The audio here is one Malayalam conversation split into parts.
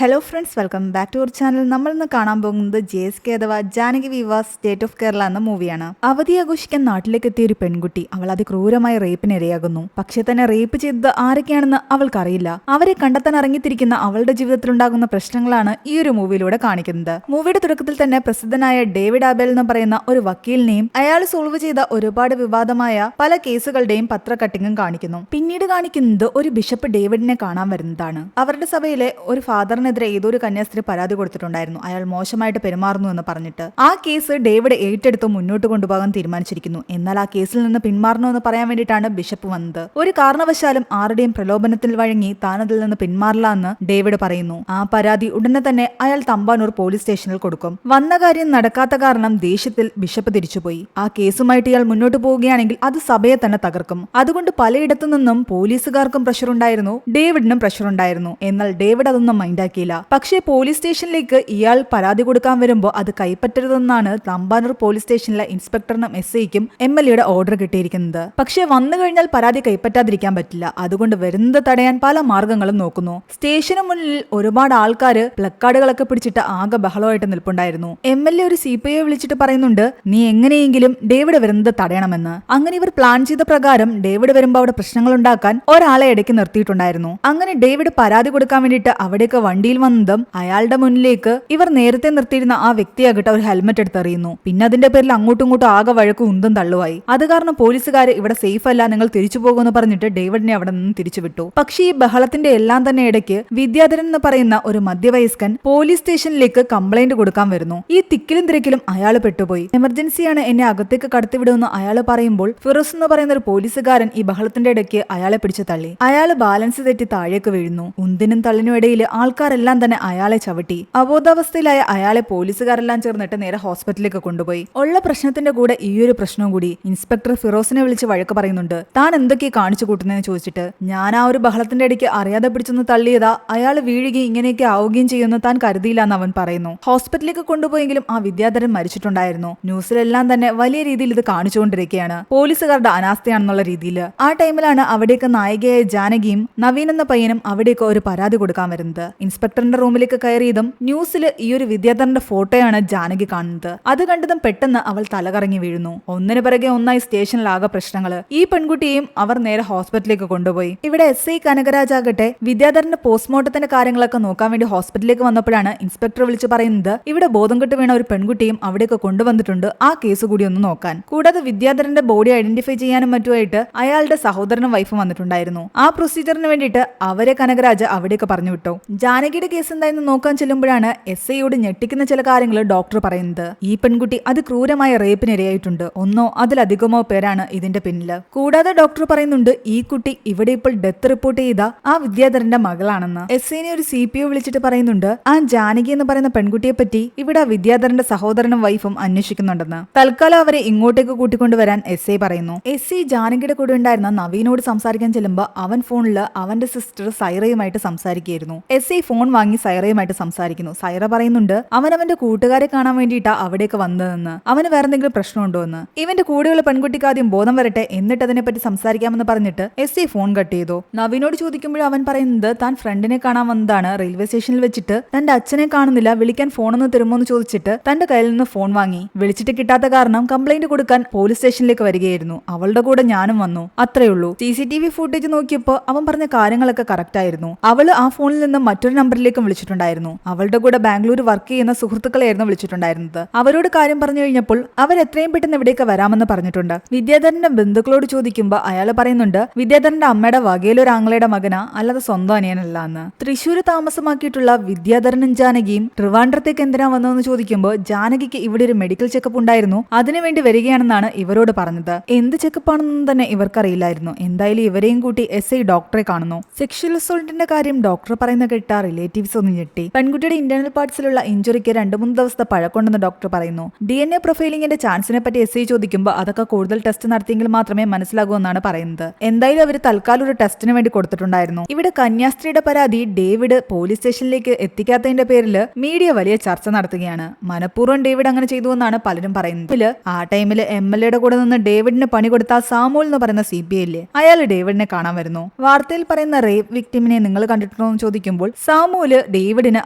Hello friends, welcome back to our channel. നമ്മൾ ഇന്ന് കാണാൻ പോകുന്നത് JSK അഥവാ Janaki V vs state of Kerala എന്ന മൂവിയാണ്. അവധി ആഘോഷിക്കാൻ നാട്ടിലേക്ക് എത്തിയ ഒരു പെൺകുട്ടി അവൾ അതിക്രൂരമായ റേപ്പിന് ഇരയാകുന്നു. പക്ഷെ തന്നെ റേപ്പ് ചെയ്തത് ആരൊക്കെയാണെന്ന് അവൾക്കറിയില്ല. അവരെ കണ്ടെത്താൻ ഇറങ്ങിത്തിരിക്കുന്ന അവളുടെ ജീവിതത്തിലുണ്ടാകുന്ന പ്രശ്നങ്ങളാണ് ഈ ഒരു മൂവിയിലൂടെ കാണിക്കുന്നത്. മൂവിയുടെ തുടക്കത്തിൽ തന്നെ പ്രസിദ്ധനായ ഡേവിഡ് ആബേൽ എന്ന് പറയുന്ന ഒരു വക്കീലിനെയും അയാൾ സോൾവ് ചെയ്ത ഒരുപാട് വിവാദമായ പല കേസുകളുടെയും പത്ര കട്ടിങ്ങും കാണിക്കുന്നു. പിന്നീട് കാണിക്കുന്നത് ഒരു ബിഷപ്പ് ഡേവിഡിനെ കാണാൻ വരുന്നതാണ്. അവരുടെ സഭയിലെ ഒരു ഫാദറിനെതിരെ ഏതൊരു കന്യാസ്ത്രീ പരാതി കൊടുത്തിട്ടുണ്ടായിരുന്നു. അയാൾ മോശമായിട്ട് പെരുമാറുന്നു എന്ന് പറഞ്ഞിട്ട് ആ കേസ് ഡേവിഡ് ഏറ്റെടുത്ത് മുന്നോട്ട് കൊണ്ടുപോകാൻ തീരുമാനിച്ചിരിക്കുന്നു. എന്നാൽ ആ കേസിൽ നിന്ന് പിന്മാറണമെന്ന് പറയാൻ വേണ്ടിയിട്ടാണ് ബിഷപ്പ് വന്നത്. ഒരു കാരണവശാലും ആരുടെയും പ്രലോഭനത്തിൽ വഴങ്ങി താൻ അതിൽ നിന്ന് പിന്മാറില്ല എന്ന് ഡേവിഡ് പറയുന്നു. ആ പരാതി ഉടനെ തന്നെ അയാൾ തമ്പാനൂർ പോലീസ് സ്റ്റേഷനിൽ കൊടുക്കും. വന്ന കാര്യം നടക്കാത്ത കാരണം ദേഷ്യത്തിൽ ബിഷപ്പ് തിരിച്ചുപോയി. ആ കേസുമായിട്ട് ഇയാൾ മുന്നോട്ട് പോവുകയാണെങ്കിൽ അത് സഭയെ തന്നെ തകർക്കും. അതുകൊണ്ട് പലയിടത്തു നിന്നും പോലീസുകാർക്കും പ്രഷർ ഉണ്ടായിരുന്നു, ഡേവിഡിനും പ്രഷർ ഉണ്ടായിരുന്നു. എന്നാൽ ഡേവിഡ് അതൊന്നും മൈൻഡാക്കിയില്ല. പക്ഷേ പോലീസ് സ്റ്റേഷനിലേക്ക് ഇയാൾ പരാതി കൊടുക്കാൻ വരുമ്പോൾ അത് കൈപ്പറ്റരുതെന്നാണ് തമ്പാനൂർ പോലീസ് സ്റ്റേഷനിലെ ഇൻസ്പെക്ടറിനും SIക്കും MLAയുടെ ഓർഡർ കിട്ടിയിരിക്കുന്നത്. പക്ഷേ വന്നു കഴിഞ്ഞാൽ പരാതി കൈപ്പറ്റാതിരിക്കാൻ പറ്റില്ല. അതുകൊണ്ട് വരുന്നത് തടയാൻ പല മാർഗങ്ങളും നോക്കുന്നു. സ്റ്റേഷന് മുന്നിൽ ഒരുപാട് ആൾക്കാര് പ്ലക്കാർഡുകളൊക്കെ പിടിച്ചിട്ട് ആകെ ബഹളമായിട്ട് നിൽപ്പുണ്ടായിരുന്നു. MLA ഒരു CPIയെ വിളിച്ചിട്ട് പറയുന്നുണ്ട്, നീ എങ്ങനെയെങ്കിലും ഡേവിഡ് വരുന്നത് തടയണമെന്ന്. അങ്ങനെ ഇവർ പ്ലാൻ ചെയ്ത പ്രകാരം ഡേവിഡ് വരുമ്പോൾ അവിടെ പ്രശ്നങ്ങൾ ഉണ്ടാക്കാൻ ഒരാളെ ഇടയ്ക്ക് നിർത്തിയിട്ടുണ്ടായിരുന്നു. അങ്ങനെ ഡേവിഡ് പരാതി കൊടുക്കാൻ വേണ്ടിയിട്ട് അവിടേക്ക് വണ്ടിയിൽ വന്നതും അയാളുടെ മുന്നിലേക്ക് ഇവർ നേരത്തെ നിർത്തിയിരുന്ന ആ വ്യക്തിയാകട്ടെ ഒരു ഹെൽമെറ്റ് എടുത്തെറിയുന്നു. പിന്നെ അതിന്റെ പേരിൽ അങ്ങോട്ടും ഇങ്ങോട്ടും ആകെ വഴക്കും ഉന്തും തള്ളുവായി. അത് കാരണം പോലീസുകാര് ഇവിടെ സേഫ് അല്ല, നിങ്ങൾ തിരിച്ചു പോകുമെന്ന് പറഞ്ഞിട്ട് ഡേവിഡിനെ അവിടെ നിന്ന് തിരിച്ചുവിട്ടു. പക്ഷേ ഈ ബഹളത്തിന്റെ എല്ലാം തന്നെ ഇടയ്ക്ക് വിദ്യാധരൻ എന്ന് പറയുന്ന ഒരു മധ്യവയസ്കൻ പോലീസ് സ്റ്റേഷനിലേക്ക് കംപ്ലൈന്റ് കൊടുക്കാൻ വരുന്നു. ഈ തിക്കിലും തിരക്കിലും അയാൾ പെട്ടുപോയി. എമർജൻസിയാണ്, എന്നെ അകത്തേക്ക് കടത്തിവിടുമെന്ന് അയാൾ പറയുമ്പോൾ ഫിറോസ് എന്ന് പറയുന്ന ഒരു പോലീസുകാരൻ ഈ ബഹളത്തിന്റെ ഇടയ്ക്ക് അയാളെ പിടിച്ചു തള്ളി. അയാൾ ബാലൻസ് തെറ്റി താഴേക്ക് വീഴുന്നു. ഉന്തിനും തള്ളിനും ഇടയിൽ ആൾക്കാരെല്ലാം തന്നെ അയാളെ ചവിട്ടി. അബോധാവസ്ഥയിലായ അയാളെ പോലീസുകാരെല്ലാം ചേർന്നിട്ട് നേരെ ഹോസ്പിറ്റലിലേക്ക് കൊണ്ടുപോയി. ഉള്ള പ്രശ്നത്തിന്റെ കൂടെ ഈ ഒരു പ്രശ്നവും കൂടി. ഇൻസ്പെക്ടർ ഫിറോസിനെ വിളിച്ച് വഴക്ക് പറയുന്നുണ്ട്. താൻ എന്തൊക്കെയാ കാണിച്ചു കൂട്ടുന്നതെന്ന് ചോദിച്ചിട്ട്, ഞാൻ ആ ഒരു ബഹളത്തിന്റെ ഇടയ്ക്ക് അറിയാതെ പിടിച്ചൊന്ന് തള്ളിയതാ, അയാൾ വീഴുകയും ഇങ്ങനെയൊക്കെ ആവുകയും ചെയ്യുമെന്ന് താൻ കരുതിയില്ല എന്ന് അവൻ പറയുന്നു. ഹോസ്പിറ്റലിലേക്ക് കൊണ്ടുപോയെങ്കിലും ആ വിദ്യാധരൻ മരിച്ചിട്ടുണ്ടായിരുന്നു. ന്യൂസിലെല്ലാം തന്നെ വലിയ രീതിയിൽ ഇത് കാണിച്ചുകൊണ്ടിരിക്കുകയാണ്, പോലീസുകാരുടെ അനാസ്ഥയാണെന്നുള്ള രീതിയിൽ. ആ ടൈമിലാണ് അവിടേക്ക് നായികയായ ജാനകിയും നവീൻ എന്ന പയ്യനും അവിടേക്ക് ഒരു പരാതി കൊടുക്കാൻ വരുന്നത്. ഇൻസ്പെക്ടറിന്റെ റൂമിലേക്ക് കയറിയതും ന്യൂസിൽ ഈ ഒരു വിദ്യാധരന്റെ ഫോട്ടോയാണ് ജാനകി കാണുന്നത്. അത് കണ്ടതും പെട്ടെന്ന് അവൾ തലകറങ്ങി വീഴുന്നു. ഒന്നിനു പിറകെ ഒന്നായി സ്റ്റേഷനിലാകെ പ്രശ്നങ്ങള്. ഈ പെൺകുട്ടിയെയും അവർ നേരെ ഹോസ്പിറ്റലിലേക്ക് കൊണ്ടുപോയി. ഇവിടെ SI കനകരാജ് ആകട്ടെ വിദ്യാധരന്റെ പോസ്റ്റ്മോർട്ടത്തിന്റെ കാര്യങ്ങളൊക്കെ നോക്കാൻ വേണ്ടി ഹോസ്പിറ്റലിലേക്ക് വന്നപ്പോഴാണ് ഇൻസ്പെക്ടർ വിളിച്ചു പറയുന്നത്, ഇവിടെ ബോധം കെട്ട് വീണ ഒരു പെൺകുട്ടിയും അവിടേക്ക് കൊണ്ടുവന്നിട്ടുണ്ട്, ആ കേസ് കൂടി ഒന്ന് നോക്കാൻ. കൂടാതെ വിദ്യാധരന്റെ ബോഡി ഐഡന്റിഫൈ ചെയ്യാനും മറ്റുമായിട്ട് അയാളുടെ സഹോദരനും വൈഫും വന്നിട്ടുണ്ടായിരുന്നു. ആ പ്രൊസീജിയറിന് വേണ്ടിയിട്ട് അവരെ കനകരാജ് അവിടേക്ക് പറഞ്ഞു വിട്ടു. ജാനകിയുടെ കേസ് എന്തായെന്ന് നോക്കാൻ ചെല്ലുമ്പോഴാണ് SIയോട് ഞെട്ടിക്കുന്ന ചില കാര്യങ്ങൾ ഡോക്ടർ പറയുന്നത്. ഈ പെൺകുട്ടി അതിക്രൂരമായ റേപ്പിന് ഇരയായിട്ടുണ്ട്. ഒന്നോ അതിലധികമോ പേരാണ് ഇതിന്റെ പിന്നില്. കൂടാതെ ഡോക്ടർ പറയുന്നുണ്ട്, ഈ കുട്ടി ഇവിടെ ഇപ്പോൾ ഡെത്ത് റിപ്പോർട്ട് ചെയ്ത ആ വിദ്യാധരന്റെ മകളാണെന്ന്. SIനെ ഒരു CPO വിളിച്ചിട്ട് പറയുന്നുണ്ട്, ആ ജാനകി എന്ന് പറയുന്ന പെൺകുട്ടിയെ പറ്റി ഇവിടെ വിദ്യാധരന്റെ സഹോദരനും വൈഫും അന്വേഷിക്കുന്നുണ്ടെന്ന്. തൽക്കാലം അവരെ ഇങ്ങോട്ടേക്ക് കൂട്ടിക്കൊണ്ടുവരാൻ SI പറയുന്നു. SI ജാനകിയുടെ കൂടെ ഉണ്ടായിരുന്ന നവീനോട് സംസാരിക്കാൻ ചെല്ലുമ്പോൾ അവൻ ഫോണില് അവന്റെ സിസ്റ്റർ സൈറയുമായിട്ട് സംസാരിക്കുകയായിരുന്നു. SI ഫോൺ വാങ്ങി സൈറയുമായിട്ട് സംസാരിക്കുന്നു. സൈറ പറയുന്നുണ്ട്, അവന്റെ കൂട്ടുകാരെ കാണാൻ വേണ്ടിയിട്ടാ അവിടേക്ക് വന്നതെന്ന്, അവന് വേറെ എന്തെങ്കിലും പ്രശ്നമുണ്ടോ എന്ന്. ഇവന്റെ കൂടെയുള്ള പെൺകുട്ടിക്ക് ആദ്യം ബോധം വരട്ടെ, എന്നിട്ട് അതിനെപ്പറ്റി സംസാരിക്കാമെന്ന് പറഞ്ഞിട്ട് SI ഫോൺ കട്ട് ചെയ്തു. നവീനോട് ചോദിക്കുമ്പോൾ അവൻ പറയുന്നത്, താൻ ഫ്രണ്ടിനെ കാണാൻ വന്നതാണ്, റെയിൽവേ സ്റ്റേഷനിൽ വെച്ചിട്ട് തന്റെ അച്ഛനെ കാണുന്നില്ല, വിളിക്കാൻ ഫോണൊന്ന് തരുമോ എന്ന് ചോദിച്ചിട്ട് തന്റെ കയ്യിൽ നിന്ന് ഫോൺ വാങ്ങി. വിളിച്ചിട്ട് കിട്ടാത്ത കാരണം കംപ്ലൈന്റ് കൊടുക്കാൻ പോലീസ് സ്റ്റേഷനിലേക്ക് വരികയായിരുന്നു. അവളുടെ കൂടെ ഞാനും വന്നു, അത്രയുള്ളൂ. CCTV ഫുട്ടേജ് നോക്കിയപ്പോൾ അവൻ പറഞ്ഞ കാര്യങ്ങളൊക്കെ കറക്റ്റ് ആയിരുന്നു. അവള് ആ ഫോണിൽ നിന്ന് മറ്റൊരു നമ്പറിലേക്കും വിളിച്ചിട്ടുണ്ടായിരുന്നു. അവളുടെ കൂടെ ബാംഗ്ലൂർ വർക്ക് ചെയ്യുന്ന സുഹൃത്തുക്കളായിരുന്നു വിളിച്ചിട്ടുണ്ടായിരുന്നത്. അവരോട് കാര്യം പറഞ്ഞു കഴിഞ്ഞപ്പോൾ അവർ എത്രയും പെട്ടെന്ന് ഇവിടേക്ക് വരാമെന്ന് പറഞ്ഞിട്ടുണ്ട്. വിദ്യാധരന്റെ ബന്ധുക്കളോട് ചോദിക്കുമ്പോൾ അയാൾ പറയുന്നുണ്ട്, വിദ്യാധരന്റെ അമ്മയുടെ വകയിലൊരു ആംഗ്ലയുടെ മകനാ, അല്ലാതെ സ്വന്തം അനിയനല്ല എന്ന്. തൃശ്ശൂര് താമസമാക്കിയിട്ടുള്ള വിദ്യാധരനും ജാനകിയും ട്രിവാൻഡ്രത്തേക്ക് എന്തിനാ വന്നതെന്ന് ചോദിക്കുമ്പോൾ ജാനകിക്ക് ഇവിടെ ഒരു മെഡിക്കൽ ചെക്കപ്പ് ഉണ്ടായിരുന്നു, അതിനുവേണ്ടി വരികയാണെന്നാണ് ഇവരോട് പറഞ്ഞത്. എന്ത് ചെക്കപ്പാണെന്ന് തന്നെ ഇവർക്കറിയില്ലായിരുന്നു. എന്തായാലും ഇവരെയും കൂട്ടി SI ഡോക്ടറെ കാണുന്നു. സെക്ഷൽ അസോൾട്ടിന്റെ കാര്യം ഡോക്ടർ പറയുന്ന കേട്ട റിലേറ്റീവ്സ് ഒന്ന് ഞെട്ടി. പെൺകുട്ടിയുടെ ഇന്റേണൽ പാർട്സിലുള്ള ഇഞ്ചുറിക്ക് 2-3 ദിവസത്തെ പഴക്കമുണ്ടെന്ന് ഡോക്ടർ പറയുന്നു. DNA പ്രൊഫൈലിംഗിന്റെ ചാൻസിനെ പറ്റി SI ചോദിക്കുമ്പോൾ അതൊക്കെ കൂടുതൽ ടെസ്റ്റ് നടത്തിയെങ്കിൽ മാത്രമേ മനസ്സിലാകൂ എന്നാണ് പറയുന്നത്. എന്തായാലും അവർ തൽക്കാലം ഒരു ടെസ്റ്റിന് വേണ്ടി കൊടുത്തിട്ടുണ്ടായിരുന്നു. ഇവിടെ കന്യാസ്ത്രീയുടെ പരാതി ഡേവിഡ് പോലീസ് സ്റ്റേഷനിലേക്ക് എത്തിക്കാത്തതിന്റെ പേരിൽ മീഡിയ വലിയ ചർച്ച നടത്തുകയാണ്. മനഃപൂർവ്വം ഡേവിഡ് അങ്ങനെ ചെയ്തു എന്നാണ് പലരും പറയുന്നത്. ആ ടൈമിൽ MLAയുടെ കൂടെ നിന്ന് ഡേവിഡിന് പണി കൊടുത്ത സാമുൽ എന്ന് പറയുന്ന CPI അയാൾ ഡേവിഡിനെ കാണാൻ വരുന്നു. വാർത്തയിൽ പറയുന്ന റേപ്പ് വിക്ടിമിനെ നിങ്ങൾ കണ്ടിട്ടുണ്ടോ എന്ന് ചോദിക്കുമ്പോൾ സാമുൽ സാമുല് ഡേവിഡിന്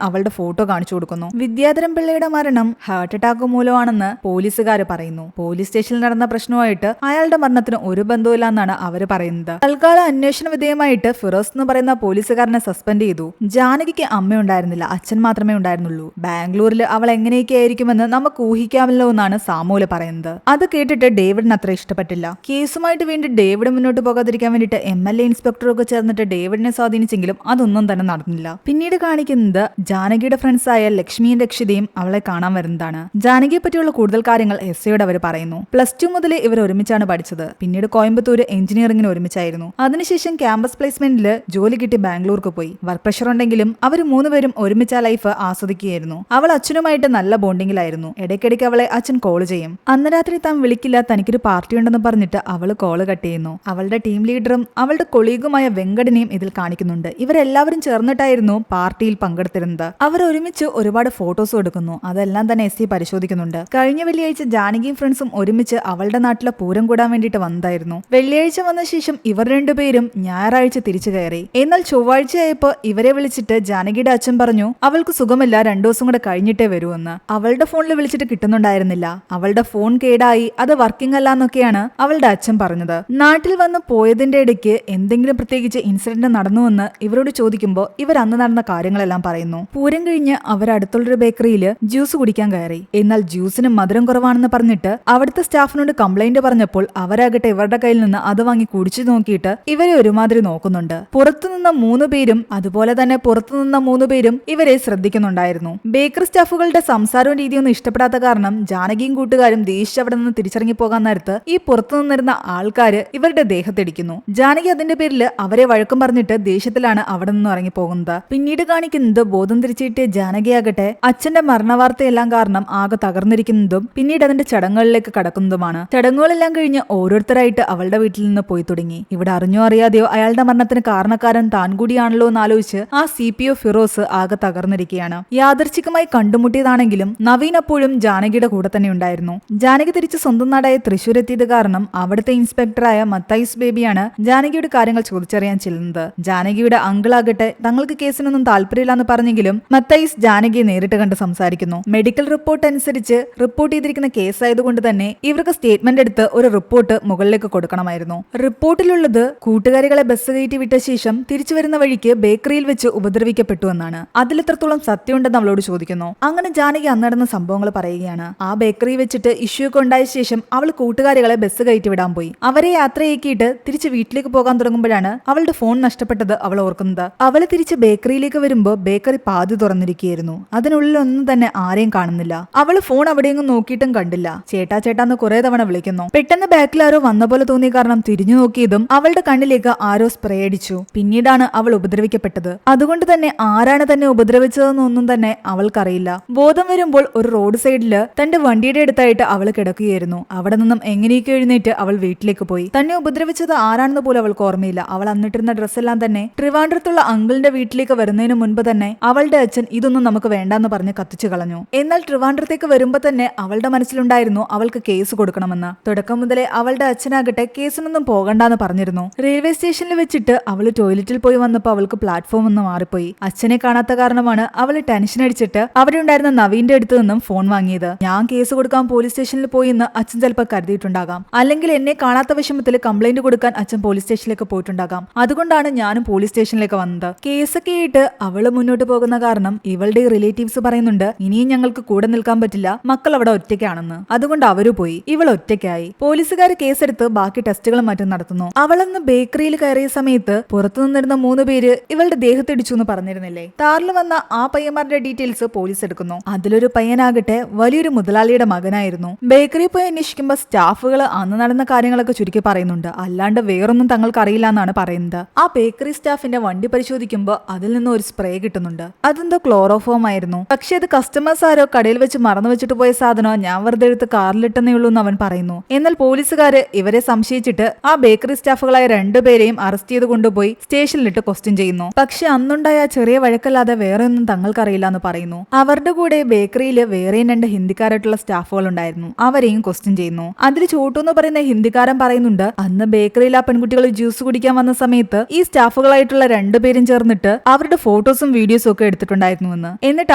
അവളുടെ ഫോട്ടോ കാണിച്ചു കൊടുക്കുന്നു. വിദ്യാധരൻ പിള്ളയുടെ മരണം ഹാർട്ട് അറ്റാക്ക് മൂലമാണെന്ന് പോലീസുകാർ പറയുന്നു. പോലീസ് സ്റ്റേഷനിൽ നടന്ന പ്രശ്നമായിട്ട് അയാളുടെ മരണത്തിന് ഒരു ബന്ധവുമില്ലെന്നാണ് അവര് പറയുന്നത്. തൽക്കാലം അന്വേഷണ വിധേയമായിട്ട് ഫിറോസ് എന്ന് പറയുന്ന പോലീസുകാരനെ സസ്പെൻഡ് ചെയ്തു. ജാനകിക്ക് അമ്മയുണ്ടായിരുന്നില്ല, അച്ഛൻ മാത്രമേ ഉണ്ടായിരുന്നുള്ളൂ. ബാംഗ്ലൂരിൽ അവൾ എങ്ങനെയൊക്കെ ആയിരിക്കുമെന്ന് നമുക്ക് ഊഹിക്കാമല്ലോ എന്നാണ് സാമുല് പറയുന്നത്. അത് കേട്ടിട്ട് ഡേവിഡിന് അത്ര ഇഷ്ടപ്പെട്ടില്ല. കേസുമായിട്ട് വീണ്ടും ഡേവിഡ് മുന്നോട്ട് പോകാതിരിക്കാൻ വേണ്ടിയിട്ട് MLA ഇൻസ്പെക്ടറൊക്കെ ചേർന്നിട്ട് ഡേവിഡിനെ സ്വാധീനിച്ചെങ്കിലും അതൊന്നും തന്നെ നടന്നില്ല. പിന്നീട് കാണിക്കുന്നത് ജാനകിയുടെ ഫ്രണ്ട്സായ ലക്ഷ്മിയും രക്ഷിതയും അവളെ കാണാൻ വരുന്നതാണ്. ജാനകിയെ പറ്റിയുള്ള കൂടുതൽ കാര്യങ്ങൾ എസ്ഐയോട് അവർ പറയുന്നു. +2 മുതൽ ഇവർ ഒരുമിച്ചാണ് പഠിച്ചത്. പിന്നീട് കോയമ്പത്തൂർ എഞ്ചിനീയറിംഗിന് ഒരുമിച്ചായിരുന്നു. അതിനുശേഷം ക്യാമ്പസ് പ്ലേസ്മെന്റിൽ ജോലി കിട്ടി ബാംഗ്ലൂർക്ക് പോയി. വർക്ക് പ്രഷർ ഉണ്ടെങ്കിലും അവർ 3 പേരും ഒരുമിച്ച് ആ ലൈഫ് ആസ്വദിക്കുകയായിരുന്നു. അവൾ അച്ഛനുമായിട്ട് നല്ല ബോണ്ടിങ്ങിലായിരുന്നു. ഇടയ്ക്കിടയ്ക്ക് അവളെ അച്ഛൻ കോൾ ചെയ്യും. അന്ന് രാത്രി താൻ വിളിക്കില്ല, തനിക്കൊരു പാർട്ടി ഉണ്ടെന്ന് പറഞ്ഞിട്ട് അവൾ കോള് കട്ട് ചെയ്യുന്നു. അവളുടെ ടീം ലീഡറും അവളുടെ കൊളീഗുമായ വെങ്കടനെയും ഇതിൽ കാണിക്കുന്നുണ്ട്. ഇവരെല്ലാവരും ചേർന്നിട്ടായിരുന്നു പാർട്ടിയിൽ പങ്കെടുത്തിരുന്നത്. അവർ ഒരുമിച്ച് ഒരുപാട് ഫോട്ടോസും എടുക്കുന്നു. അതെല്ലാം തന്നെ SC പരിശോധിക്കുന്നുണ്ട്. കഴിഞ്ഞ വെള്ളിയാഴ്ച ജാനകിയും ഫ്രണ്ട്സും ഒരുമിച്ച് അവളുടെ നാട്ടിലെ പൂരം കൂടാൻ വേണ്ടിയിട്ട് വന്നതായിരുന്നു. വെള്ളിയാഴ്ച വന്ന ശേഷം ഇവർ രണ്ടുപേരും ഞായറാഴ്ച തിരിച്ചു കയറി. എന്നാൽ ചൊവ്വാഴ്ചയായപ്പോ ഇവരെ വിളിച്ചിട്ട് ജാനകിയുടെ അച്ഛൻ പറഞ്ഞു അവൾക്ക് സുഖമില്ല, 2 ദിവസം കൂടെ കഴിഞ്ഞിട്ടേ വരുമെന്ന്. അവളുടെ ഫോണിൽ വിളിച്ചിട്ട് കിട്ടുന്നുണ്ടായിരുന്നില്ല. അവളുടെ ഫോൺ കേടായി, അത് വർക്കിംഗ് അല്ല എന്നൊക്കെയാണ് അവളുടെ അച്ഛൻ പറഞ്ഞത്. നാട്ടിൽ വന്ന് പോയതിന്റെ ഇടയ്ക്ക് എന്തെങ്കിലും പ്രത്യേകിച്ച് ഇൻസിഡന്റ് നടന്നുവെന്ന് ഇവരോട് ചോദിക്കുമ്പോൾ ഇവർ അന്ന് നടന്ന കാര്യങ്ങളെല്ലാം പറയുന്നു. പൂരം കഴിഞ്ഞ് അവർ അടുത്തുള്ളൊരു ബേക്കറിയിൽ ജ്യൂസ് കുടിക്കാൻ കയറി. എന്നാൽ ജ്യൂസിന് മധുരം കുറവാണെന്ന് പറഞ്ഞിട്ട് അവിടുത്തെ സ്റ്റാഫിനോട് കംപ്ലൈന്റ് പറഞ്ഞപ്പോൾ അവരാകട്ടെ ഇവരുടെ കയ്യിൽ നിന്ന് അത് വാങ്ങി കുടിച്ചു നോക്കിയിട്ട് ഇവരെ ഒരുമാതിരി നോക്കുന്നുണ്ട്. പുറത്തുനിന്ന 3 പേരും അതുപോലെ തന്നെ പുറത്തുനിന്ന 3 പേരും ഇവരെ ശ്രദ്ധിക്കുന്നുണ്ടായിരുന്നു. ബേക്കറി സ്റ്റാഫുകളുടെ സംസാരവും രീതിയൊന്നും ഇഷ്ടപ്പെടാത്ത കാരണം ജാനകിയും കൂട്ടുകാരും ദേഷ്യം അവിടെ നിന്ന് തിരിച്ചിറങ്ങി പോകാൻ നേരത്ത് ഈ പുറത്തു നിന്നിരുന്ന ആൾക്കാര് ഇവരുടെ ദേഹത്തിടിക്കുന്നു. ജാനകി അതിന്റെ പേരിൽ അവരെ വഴക്കം പറഞ്ഞിട്ട് ദേഷ്യത്തിലാണ് അവിടെ നിന്ന് ഇറങ്ങി പോകുന്നത്. പിന്നീട് കാണിക്കുന്നത് ബോധം തിരിച്ചിട്ട് ജാനകിയാകട്ടെ അച്ഛന്റെ മരണവാർത്തയെല്ലാം കാരണം ആകെ തകർന്നിരിക്കുന്നതും പിന്നീട് അതിന്റെ ചടങ്ങുകളിലേക്ക് കടക്കുന്നതുമാണ്. ചടങ്ങുകളെല്ലാം കഴിഞ്ഞ് ഓരോരുത്തരായിട്ട് അവളുടെ വീട്ടിൽ നിന്ന് പോയി തുടങ്ങി. ഇവിടെ അറിഞ്ഞോ അറിയാതെയോ അയാളുടെ മരണത്തിന് കാരണക്കാരൻ താൻ കൂടിയാണല്ലോ എന്നാലോചിച്ച് ആ CPO ഫിറോസ് ആകെ തകർന്നിരിക്കുകയാണ്. യാദർച്ഛികമായി കണ്ടുമുട്ടിയതാണെങ്കിലും നവീൻ അപ്പോഴും ജാനകിയുടെ കൂടെ തന്നെ ഉണ്ടായിരുന്നു. ജാനകി തിരിച്ച് സ്വന്തം നാടായ തൃശ്ശൂർ എത്തിയത് കാരണം അവിടുത്തെ ഇൻസ്പെക്ടറായ മത്തായിസ് ബേബിയാണ് ജാനകിയുടെ കാര്യങ്ങൾ ചോദിച്ചറിയാൻ ചെല്ലുന്നത്. ജാനകിയുടെ അങ്കിളാകട്ടെ തങ്ങൾക്ക് കേസിനൊന്നും താല്പര്യമില്ലെന്ന് പറഞ്ഞെങ്കിലും മത്തായിസ് ജാനകിയെ നേരിട്ട് കണ്ട് സംസാരിക്കുന്നു. മെഡിക്കൽ റിപ്പോർട്ട് അനുസരിച്ച് റിപ്പോർട്ട് ചെയ്തിരിക്കുന്ന കേസായതുകൊണ്ട് തന്നെ ഇവർക്ക് സ്റ്റേറ്റ്മെന്റ് എടുത്ത് ഒരു റിപ്പോർട്ട് മുകളിലേക്ക് കൊടുക്കണമായിരുന്നു. റിപ്പോർട്ടിലുള്ളത് കൂട്ടുകാരികളെ ബസ് കയറ്റി വിട്ട ശേഷം തിരിച്ചു വരുന്ന വഴിക്ക് ബേക്കറിയിൽ വെച്ച് ഉപദ്രവിക്കപ്പെട്ടു എന്നാണ്. അതിലെത്രത്തോളം സത്യമുണ്ടെന്ന് അവളോട് ചോദിക്കുന്നു. അങ്ങനെ ജാനകി അന്നടന്ന സംഭവങ്ങൾ പറയുകയാണ്. ആ ബേക്കറി വെച്ചിട്ട് ഇഷ്യൂ ഒക്കെ ഉണ്ടായ ശേഷം അവൾ കൂട്ടുകാരികളെ ബസ് കയറ്റി വിടാൻ പോയി. അവരെ യാത്രയാക്കിയിട്ട് തിരിച്ച് വീട്ടിലേക്ക് പോകാൻ തുടങ്ങുമ്പോഴാണ് അവളുടെ ഫോൺ നഷ്ടപ്പെട്ടത് അവൾ ഓർക്കുന്നത്. അവള് തിരിച്ച് ബേക്കറിയിലേക്ക് വരുമ്പോൾ ബേക്കറി പാതി തുറന്നിരിക്കുകയായിരുന്നു. അതിനുള്ളിൽ ഒന്നും തന്നെ ആരെയും കാണുന്നില്ല. അവള് ഫോൺ അവിടെയെങ്കിലും നോക്കിയിട്ടും കണ്ടില്ല. ചേട്ടാ ചേട്ടാന്ന് കുറെ തവണ വിളിക്കുന്നു. പെട്ടെന്ന് ബാക്കിൽ ആരോ വന്ന പോലെ തോന്നിയ കാരണം തിരിഞ്ഞു നോക്കിയതും അവളുടെ കണ്ണിലേക്ക് ആരോ സ്പ്രേ അടിച്ചു. പിന്നീടാണ് അവൾ ഉപദ്രവിക്കപ്പെട്ടത്. അതുകൊണ്ട് തന്നെ ആരാണ് തന്നെ ഉപദ്രവിച്ചതെന്നൊന്നും തന്നെ അവൾക്കറിയില്ല. ബോധം വരുമ്പോൾ ഒരു റോഡ് സൈഡില് തന്റെ വണ്ടിയുടെ അടുത്തായിട്ട് അവൾ കിടക്കുകയായിരുന്നു. അവിടെ നിന്നും എങ്ങനെയൊക്കെ എഴുന്നേറ്റ് അവൾ വീട്ടിലേക്ക് പോയി. തന്നെ ഉപദ്രവിച്ചത് ആരാണെന്ന് പോലും അവൾക്ക് ഓർമ്മയില്ല. അവൾ അന്നിട്ടിരുന്ന ഡ്രസ്സെല്ലാം തന്നെ ട്രിവാൻഡ്രത്തുള്ള അങ്കിളിന്റെ വീട്ടിലേക്ക് വരുന്നതിന് മുൻപ് തന്നെ അവളുടെ അച്ഛൻ ഇതൊന്നും നമുക്ക് വേണ്ടെന്ന് പറഞ്ഞ് കത്തിച്ചു കളഞ്ഞു. എന്നാൽ ട്രിവാൻഡ്രത്തേക്ക് വരുമ്പോ തന്നെ അവളുടെ മനസ്സിലുണ്ടായിരുന്നു അവൾക്ക് കേസ് കൊടുക്കണമെന്ന്. തുടക്കം മുതലേ അവളുടെ അച്ഛനാകട്ടെ കേസിനൊന്നും പോകണ്ടെന്ന് പറഞ്ഞിരുന്നു. റെയിൽവേ സ്റ്റേഷനിൽ വെച്ചിട്ട് അവൾ ടോയ്ലറ്റിൽ പോയി വന്നപ്പോൾ അവൾക്ക് പ്ലാറ്റ്ഫോം ഒന്ന് മാറിപ്പോയി. അച്ഛനെ കാണാത്ത കാരണമാണ് അവൾ ടെൻഷൻ അടിച്ചിട്ട് അവിടെ ഉണ്ടായിരുന്ന നവീന്റെ അടുത്ത് നിന്നും ഫോൺ വാങ്ങിയത്. ഞാൻ കേസ് കൊടുക്കാൻ പോലീസ് സ്റ്റേഷനിൽ പോയി എന്ന് അച്ഛൻ ചിലപ്പോൾ കരുതിയിട്ടുണ്ടാകാം. അല്ലെങ്കിൽ എന്നെ കാണാത്ത വിഷമത്തിൽ കംപ്ലൈന്റ് കൊടുക്കാൻ അച്ഛൻ പോലീസ് സ്റ്റേഷനിലേക്ക് പോയിട്ടുണ്ടാകാം. അതുകൊണ്ടാണ് ഞാനും പോലീസ് സ്റ്റേഷനിലേക്ക് വന്നത്. കേസൊക്കെ ആയിട്ട് അവള് മുന്നോട്ട് പോകുന്ന കാരണം ഇവളുടെ റിലേറ്റീവ്സ് പറയുന്നുണ്ട് ഇനിയും ഞങ്ങൾക്ക് കൂടെ നിൽക്കാൻ പറ്റില്ല, മക്കൾ അവിടെ ഒറ്റയ്ക്കാണെന്ന്. അതുകൊണ്ട് അവര് പോയി. ഇവൾ ഒറ്റയ്ക്കായി. പോലീസുകാർ കേസെടുത്ത് ബാക്കി ടെസ്റ്റുകളും മറ്റും നടത്തുന്നു. അവളന്ന് ബേക്കറിയിൽ കയറിയ സമയത്ത് പുറത്തു നിന്നിരുന്ന 3 പേര് ഇവളുടെ ദേഹത്തിടിച്ചു എന്ന് പറഞ്ഞിരുന്നില്ലേ? കാറിൽ വന്ന ആ പയ്യന്മാരുടെ ഡീറ്റെയിൽസ് പോലീസ് എടുക്കുന്നു. അതിലൊരു പയ്യനാകട്ടെ വലിയൊരു മുതലാളിയുടെ മകനായിരുന്നു. ബേക്കറി പോയി അന്വേഷിക്കുമ്പോൾ സ്റ്റാഫുകൾ അന്ന് നടന്ന കാര്യങ്ങളൊക്കെ ചുരുക്കി പറയുന്നുണ്ട്. അല്ലാണ്ട് വേറൊന്നും തങ്ങൾക്ക് അറിയില്ല എന്നാണ് പറയുന്നത്. ആ ബേക്കറി സ്റ്റാഫിന്റെ വണ്ടി പരിശോധിക്കുമ്പോൾ അതിൽ നിന്ന് ഒരു സ്പ്രേ കിട്ടുന്നുണ്ട്. അതെന്തോ ക്ലോറോഫോം ആയിരുന്നു. പക്ഷെ അത് കസ്റ്റമേഴ്സ് ആരോ കടയിൽ വെച്ച് മറന്നു വെച്ചിട്ട് പോയ സാധനോ ഞാൻ വെറുതെ എടുത്ത് കാറിലിട്ടെന്നേ ഉള്ളൂ എന്ന് അവൻ പറയുന്നു. എന്നാൽ പോലീസുകാര് ഇവരെ സംശയിച്ചിട്ട് ആ ബേക്കറി സ്റ്റാഫുകളായ 2 പേരെയും അറസ്റ്റ് ചെയ്ത് കൊണ്ടുപോയി സ്റ്റേഷനിലിട്ട് ക്വസ്റ്റ്യൻ ചെയ്യുന്നു. പക്ഷെ അന്നുണ്ടായ ചെറിയ വഴക്കല്ലാതെ വേറെ ഒന്നും തങ്ങൾക്കറിയില്ല എന്ന് പറയുന്നു. അവരുടെ കൂടെ ബേക്കറിയിൽ വേറെയും 2 ഹിന്ദിക്കാരായിട്ടുള്ള സ്റ്റാഫുകൾ ഉണ്ടായിരുന്നു. അവരെയും ക്വസ്റ്റ്യൻ ചെയ്യുന്നു. അതിൽ ചോട്ടു എന്ന് പറയുന്ന ഹിന്ദിക്കാരൻ പറയുന്നുണ്ട് അന്ന് ബേക്കറിയിൽ ആ പെൺകുട്ടികൾ ജ്യൂസ് കുടിക്കാൻ വന്ന സമയത്ത് ഈ സ്റ്റാഫുകളായിട്ടുള്ള 2 പേരും ചേർന്നിട്ട് അവരുടെ ഫോട്ടോസും വീഡിയോസും ഒക്കെ എടുത്തിട്ടുണ്ടായിരുന്നുവെന്ന്. എന്നിട്ട്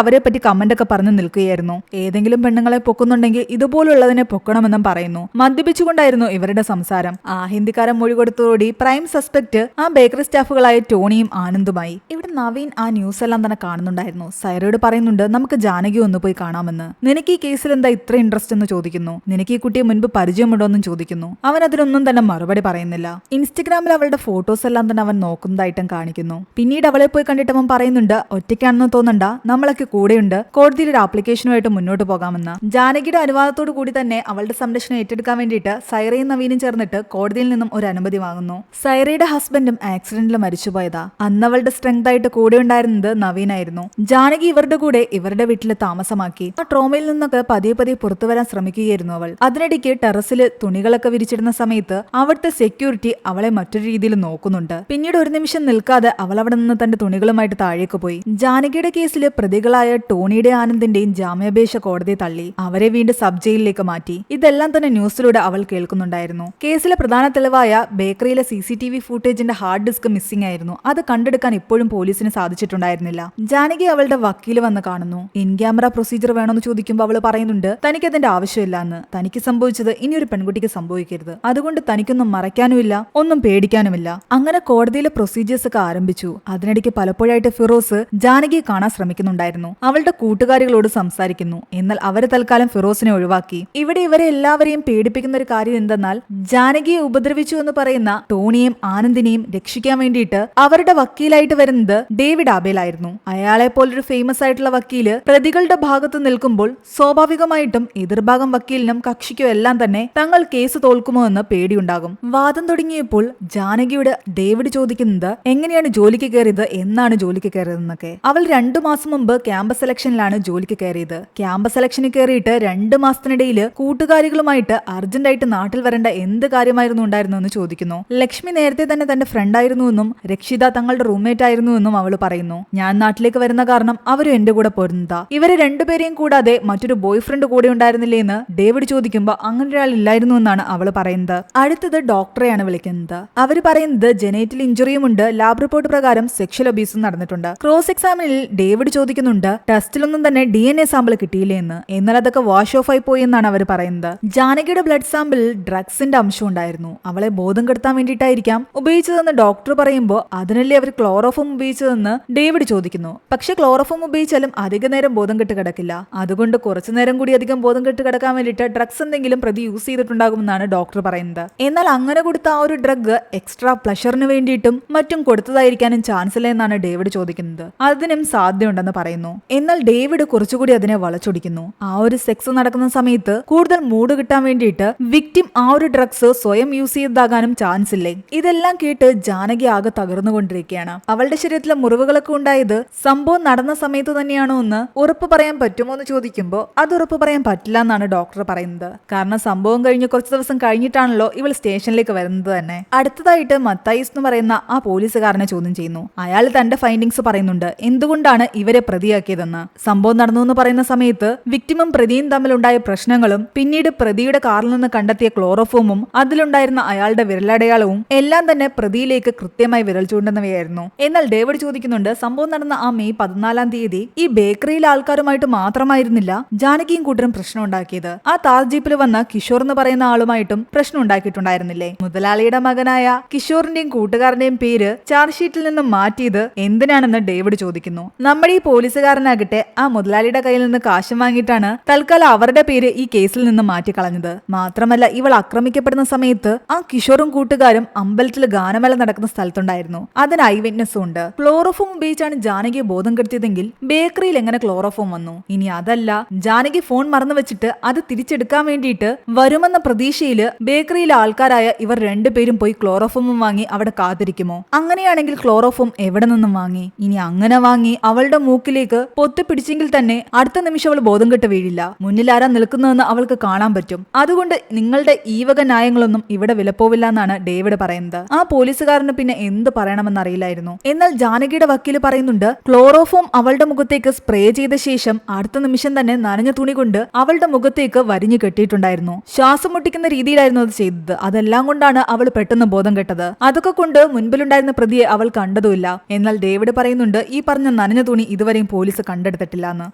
അവരെ പറ്റി കമന്റ് ഒക്കെ പറഞ്ഞു നിൽക്കുകയായിരുന്നു. ഏതെങ്കിലും പെണ്ണുങ്ങളെ പൊക്കുന്നുണ്ടെങ്കിൽ ഇതുപോലുള്ളതിനെ പൊക്കണമെന്നും പറയുന്നു. മദ്യപിച്ചുകൊണ്ടായിരുന്നു ഇവരുടെ സംസാരം. ആ ഹിന്ദിക്കാരൻ മൊഴി കൊടുത്തതോടെ പ്രൈം സസ്പെക്ട് ആ ബേക്കറി സ്റ്റാഫുകളായ ടോണിയും ആനന്ദുമായി. ഇവിടെ നവീൻ ആ ന്യൂസ് എല്ലാം തന്നെ കാണുന്നുണ്ടായിരുന്നു. സൈറയോട് പറയുന്നുണ്ട് നമുക്ക് ജാനകി ഒന്ന് പോയി കാണാമെന്ന്. നിനക്ക് ഈ കേസിൽ എന്താ ഇത്ര ഇൻട്രസ്റ്റ് എന്ന് ചോദിക്കുന്നു. നിനക്ക് ഈ കുട്ടിയെ മുൻപ് പരിചയമുണ്ടോ എന്നും ചോദിക്കുന്നു. അവൻ അതിനൊന്നും തന്നെ മറുപടി പറയുന്നില്ല. ഇൻസ്റ്റഗ്രാമിൽ അവളുടെ ഫോട്ടോസ് എല്ലാം തന്നെ അവൻ നോക്കുന്നതായിട്ടും കാണിക്കുന്നു. പിന്നീട് അവളെ പോയി കണ്ടിട്ട് അവൻ പറയുന്നുണ്ട് ഒറ്റയ്ക്കാണെന്ന് തോന്നണ്ട, നമ്മളൊക്കെ കൂടെയുണ്ട്, കോടതിയിൽ ഒരു ആപ്ലിക്കേഷനുമായിട്ട് മുന്നോട്ട് പോകാമെന്ന്. ജാനകിയുടെ അനുവാദത്തോടു കൂടി തന്നെ അവളുടെ സംരക്ഷണം ഏറ്റെടുക്കാൻ വേണ്ടിയിട്ട് സൈറയും നവീനും ചേർന്നിട്ട് കോടതിയിൽ നിന്നും ഒരു അനുമതി വാങ്ങുന്നു. സൈറയുടെ ഹസ്ബൻഡും ആക്സിഡന്റിൽ മരിച്ചുപോയതാ. അന്ന് അവളുടെ സ്ട്രെങ്ത് ആയിട്ട് കൂടെ ഉണ്ടായിരുന്നത് നവീനായിരുന്നു. ജാനകി ഇവരുടെ കൂടെ ഇവരുടെ വീട്ടിൽ താമസമാക്കി. ആ ട്രോമയിൽ നിന്നൊക്കെ പതിയെ പതിയെ പുറത്തു വരാൻ ശ്രമിക്കുകയായിരുന്നു അവൾ. അതിനിടയ്ക്ക് ടെറസിൽ തുണികളൊക്കെ വിരിച്ചിടുന്ന സമയത്ത് അവിടുത്തെ സെക്യൂരിറ്റി അവളെ മറ്റൊരു രീതിയിൽ നോക്കുന്നുണ്ട്. പിന്നീട് ഒരു നിമിഷം നിൽക്കാതെ അവൾ അവിടെ നിന്ന് തന്റെ തുണികളുമായിട്ട് താഴേക്ക് പോയി. ജാനകിയുടെ കേസിൽ പ്രതികളായ ടോണിയുടെ ആനന്ദിന്റെയും ജാമ്യാപേക്ഷ കോടതി തള്ളി. അവരെ വീണ്ടും സബ് ജയിലിലേക്ക് മാറ്റി. ഇതെല്ലാം തന്നെ ന്യൂസിലൂടെ അവൾ കേൾക്കുന്നുണ്ടായിരുന്നു. കേസിലെ പ്രധാന തെളിവായ ബേക്കറിയിലെ CCTV ഫുട്ടേജിന്റെ ഹാർഡ് ഡിസ്ക് മിസ്സിംഗ് ആയിരുന്നു. അത് കണ്ടെടുക്കാൻ ഇപ്പോഴും പോലീസിന് സാധിച്ചിട്ടുണ്ടായിരുന്നില്ല. ജാനകി അവളുടെ വക്കീൽ വന്ന് കാണുന്നു. ഇൻ ക്യാമറ പ്രൊസീജിയർ വേണമെന്ന് ചോദിക്കുമ്പോൾ അവൾ പറയുന്നുണ്ട് തനിക്ക് അതിന്റെ ആവശ്യമില്ല എന്ന്. തനിക്ക് സംഭവിച്ചത് ഇനിയൊരു പെൺകുട്ടിക്ക് സംഭവിക്കരുത്. അതുകൊണ്ട് തനിക്കൊന്നും മറയ്ക്കാനുമില്ല, ഒന്നും പേടിക്കാനുമില്ല. അങ്ങനെ കോടതിയിലെ പ്രൊസീജിയേഴ്സ് ഒക്കെ ആരംഭിച്ചു. അതിനിടയ്ക്ക് പലപ്പോഴായിട്ട് ഫിറോസ് ജാനകിയെ കാണാൻ ശ്രമിക്കുന്നുണ്ടായിരുന്നു. അവളുടെ കൂട്ടുകാരികളോട് സംസാരിക്കുന്നു. എന്നാൽ അവരെ തൽക്കാലം ഫിറോസിനെ ഒഴിവാക്കി. ഇവിടെ ഇവരെ എല്ലാവരെയും പേടിപ്പിക്കുന്ന ഒരു കാര്യം എന്തെന്നാൽ ജാനകിയെ ഉപദ്രവിച്ചു എന്ന് പറയുന്ന ടോണിയെയും ആനന്ദിനെയും രക്ഷിക്കാൻ വേണ്ടിയിട്ട് അവരുടെ വക്കീലായിട്ട് വരുന്നത് ഡേവിഡ് ആബേലായിരുന്നു. അയാളെ പോലൊരു ഫേമസ് ആയിട്ടുള്ള വക്കീല് പ്രതികളുടെ ഭാഗത്ത് നിൽക്കുമ്പോൾ സ്വാഭാവികമായിട്ടും എതിർഭാഗം വക്കീലിനും കക്ഷിക്കോ എല്ലാം തന്നെ തങ്ങൾ കേസ് തോൽക്കുമോ എന്ന് പേടിയുണ്ടാകും. വാദം തുടങ്ങിയപ്പോൾ ജാനകിയുടെ ഡേവിഡ് ചോദിക്കുന്നത് എങ്ങനെയാണ് ജോലിക്ക് കയറിയത്, എന്നാണ് ജോലിക്ക് കയറിയതെന്നൊക്കെ. അവൾ 2 മാസം മുമ്പ് ക്യാമ്പസ് സെലക്ഷനിലാണ് ജോലിക്ക് കയറിയത്. ക്യാമ്പസ് സെലക്ഷന് കയറിയിട്ട് 2 മാസത്തിനിടയിൽ കൂട്ടുകാരികളുമായിട്ട് അർജന്റായിട്ട് നാട്ടിൽ വരേണ്ട എന്ത് കാര്യമായിരുന്നു ഉണ്ടായിരുന്നു എന്ന് ചോദിക്കുന്നു. ലക്ഷ്മി നേരത്തെ തന്നെ തന്റെ ഫ്രണ്ട് ആയിരുന്നുവെന്നും രക്ഷിത തങ്ങളുടെ റൂംമേറ്റ് ആയിരുന്നുവെന്നും അവൾ പറയുന്നു. ഞാൻ നാട്ടിലേക്ക് വരുന്ന കാരണം അവരും എന്റെ കൂടെ പോരുന്നതാ. ഇവരെ രണ്ടുപേരെയും കൂടാതെ മറ്റൊരു ബോയ് ഫ്രണ്ട് കൂടെ ഉണ്ടായിരുന്നില്ലേ എന്ന് ഡേവിഡ് ചോദിക്കുമ്പോൾ അങ്ങനെ ഒരാൾ ഇല്ലായിരുന്നു എന്നാണ് അവൾ പറയുന്നത്. അടുത്തത് ഡോക്ടറെയാണ് വിളിക്കുന്നത്. അവര് പറയുന്നത് ജനേറ്റിൽ ഇഞ്ചുറിയും ഉണ്ട്, ലാബ് റിപ്പോർട്ട് പ്രകാരം സെക്ഷൽ അബ്യൂസും നടന്നിട്ടുണ്ട്. ക്രോസ് എക്സാമിനിൽ ഡേവിഡ് ചോദിക്കുന്നുണ്ട് ടെസ്റ്റിലൊന്നും തന്നെ DNA സാമ്പിൾ കിട്ടിയില്ലേ എന്ന്. എന്നാൽ അതൊക്കെ വാഷ് ഓഫ് ആയി പോയി എന്നാണ് അവർ പറയുന്നത്. ജാനകിയുടെ ബ്ലഡ് സാമ്പിളിൽ ഡ്രഗ്സിന്റെ അംശം ഉണ്ടായിരുന്നു. അവളെ ബോധം കെടുത്താൻ വേണ്ടിയിട്ടായിരിക്കാം ഉപയോഗിച്ചതെന്ന് ഡോക്ടർ പറയുമ്പോൾ അതിനല്ലേ അവർ ക്ലോറോഫോം ഉപയോഗിച്ചതെന്ന് ഡേവിഡ് ചോദിക്കുന്നു. പക്ഷെ ക്ലോറോഫോം ഉപയോഗിച്ചാലും അധിക നേരം ബോധം കെട്ട് കിടക്കില്ല. അതുകൊണ്ട് കുറച്ചു നേരം കൂടി അധികം ബോധം കെട്ട് കിടക്കാൻ വേണ്ടിയിട്ട് ഡ്രഗ്സ് എന്തെങ്കിലും പ്രതി യൂസ് ചെയ്തിട്ടുണ്ടാകുമെന്നാണ് ഡോക്ടർ പറയുന്നത്. എന്നാൽ അങ്ങനെ കൊടുത്ത ആ ഒരു ഡ്രഗ് എക്സ്ട്രാ പ്ലഷറിന് വേണ്ടിയിട്ടും മറ്റും കൊടുത്തതായിരിക്കാനും ചാൻസ് ഇല്ല എന്നാണ് ഡേവിഡ് ചോദിക്കുന്നത്. അതിനും സാധ്യതയുണ്ടെന്ന് പറയുന്നു. എന്നാൽ ഡേവിഡ് കുറച്ചുകൂടി അതിനെ വളച്ചൊടിക്കുന്നു. ആ ഒരു സെക്സ് നടക്കുന്ന സമയത്ത് കൂടുതൽ മൂഡ് കിട്ടാൻ വേണ്ടിയിട്ട് വിക്ടിം ആ ഒരു ഡ്രഗ്സ് സ്വയം യൂസ് ചെയ്തതാകാനും ചാൻസ് ഇല്ലേ. ഇതെല്ലാം കേട്ട് ജാനകി ആകെ തകർന്നുകൊണ്ടിരിക്കുകയാണ്. അവളുടെ ശരീരത്തിലെ മുറിവുകളൊക്കെ ഉണ്ടായത് സംഭവം നടന്ന സമയത്ത് തന്നെയാണോ എന്ന് ഉറപ്പ് പറയാൻ പറ്റുമോ എന്ന് ചോദിക്കുമ്പോൾ അത് ഉറപ്പ് പറയാൻ പറ്റില്ല എന്നാണ് ഡോക്ടർ പറയുന്നത്. കാരണം സംഭവം കഴിഞ്ഞ് കുറച്ച് ദിവസം കഴിഞ്ഞിട്ടാണല്ലോ ഇവൾ സ്റ്റേഷനിലേക്ക് വരുന്നത് തന്നെ. അടുത്തതായിട്ട് മത്തായിസ് എന്ന് പറയുന്ന ആ പോലീസുകാരനെ ചോദ്യം ചെയ്യുന്നു. അയാൾ തന്റെ ഫൈൻഡിങ്സ് പറയുന്നുണ്ട്. എന്തുകൊണ്ടാണ് ഇവരെ പ്രതിയാക്കിയതെന്ന്. സംഭവം നടന്നു എന്ന് പറയുന്ന സമയത്ത് വിക്ടിമും പ്രതിയും തമ്മിലുണ്ടായ പ്രശ്നങ്ങളും പിന്നീട് പ്രതിയുടെ കാറിൽ നിന്ന് കണ്ടെത്തിയ ക്ലോറോഫോമും അതിലുണ്ടായിരുന്ന അയാളുടെ വിരലടയാളവും എല്ലാം തന്നെ പ്രതിയിലേക്ക് കൃത്യമായി വിരൽ ചൂണ്ടുന്നവയായിരുന്നു. എന്നാൽ ഡേവിഡ് ചോദിക്കുന്നുണ്ട് സംഭവം നടന്ന ആ മെയ് 14-ാം തീയതി ഈ ബേക്കറിയിലെ ആൾക്കാരുമായിട്ട് മാത്രമായിരുന്നില്ല ജാനകിയും കൂട്ടരും പ്രശ്നം ഉണ്ടാക്കിയത്. ആ താർ ജീപ്പിൽ വന്ന കിഷോർ എന്ന് പറയുന്ന ആളുമായിട്ടും പ്രശ്നം ഉണ്ടാക്കിയിട്ടുണ്ടായിരുന്നില്ലേ. മുതലാളിയുടെ മകനായ കിഷോറിന്റെയും കൂട്ടുകാരന്റെയും പേര് ചാർജ് ഷീറ്റിൽ നിന്നും മാറ്റിയത് എന്തിനാണെന്ന് ഡേവിഡ് ചോദിക്കുന്നു. നമ്മുടെ ഈ പോലീസുകാരനാകട്ടെ ആ മുതലാളിയുടെ കയ്യിൽ നിന്ന് കാശ് വാങ്ങിയിട്ടാണ് തൽക്കാലം അവരുടെ പേര് ഈ കേസിൽ നിന്ന് മാറ്റിക്കളഞ്ഞത്. മാത്രമല്ല ഇവൾ ആക്രമിക്കപ്പെടുന്ന സമയത്ത് ആ കിഷോറും കൂട്ടുകാരും അമ്പലത്തിൽ ഗാനമേള നടക്കുന്ന സ്ഥലത്തുണ്ടായിരുന്നു. അതിന് ഐ വിറ്റ്നസ്സും ഉണ്ട്. ക്ലോറോഫോം ഉപയോഗിച്ചാണ് ജാനകിയെ ബോധം കെടുത്തിയതെങ്കിൽ ബേക്കറിയിൽ എങ്ങനെ ക്ലോറോഫോം വന്നു? ഇനി അതല്ല ജാനകി ഫോൺ മറന്നു വെച്ചിട്ട് അത് തിരിച്ചെടുക്കാൻ വേണ്ടിയിട്ട് വരുമെന്ന പ്രതീക്ഷയില് ബേക്കറിയിലെ ആൾക്കാരായ ഇവർ രണ്ടുപേരും പോയി ക്ലോറോഫോമും വാങ്ങി അവിടെ കാത്തിരിക്കുമോ? അങ്ങനെയാണെങ്കിൽ ക്ലോറോഫോം എവിടെ നിന്നും വാങ്ങി? ഇനി അങ്ങനെ വാങ്ങി അവളുടെ മൂക്കിലേക്ക് പൊത്തിപ്പിടിച്ചെങ്കിൽ തന്നെ അടുത്ത നിമിഷം അവൾ ബോധം കെട്ട് വീഴില്ല. മുന്നിൽ ആരാ നിൽക്കുന്നതെന്ന് അവൾക്ക് കാണാൻ പറ്റും. അതുകൊണ്ട് നിങ്ങളുടെ ഈ വക ന്യായങ്ങളൊന്നും ഇവിടെ വിലപ്പോവില്ല എന്നാണ് ഡേവിഡ് പറയുന്നത്. ആ പോലീസുകാരന് പിന്നെ എന്ത് പറയണമെന്നറിയില്ലായിരുന്നു. എന്നാൽ ജാനകിയുടെ വക്കീല് പറയുന്നുണ്ട് ക്ലോറോഫോം അവളുടെ മുഖത്തേക്ക് സ്പ്രേ ചെയ്ത ശേഷം അടുത്ത നിമിഷം തന്നെ നനഞ്ഞ തുണി കൊണ്ട് അവളുടെ മുഖത്തേക്ക് വരിഞ്ഞു കെട്ടിയിട്ടുണ്ടായിരുന്നു. ശ്വാസം മുട്ടിക്കുന്ന രീതിയിലായിരുന്നു അത് ചെയ്തത്. അതെല്ലാം കൊണ്ടാണ് അവൾ പെട്ടെന്ന് ബോധം കെട്ടത്. അതൊക്കെ കൊണ്ട് മുൻപിലുണ്ടായിരുന്ന പ്രതിയെ അവൾ കണ്ടതുമില്ല. എന്നാൽ ഡേവിഡ് ഡേവിഡ് പറയുന്നുണ്ട് ഈ പറഞ്ഞ നനഞ്ഞ തുണി ഇതുവരെയും പോലീസ് കണ്ടെടുത്തിട്ടില്ലെന്ന്.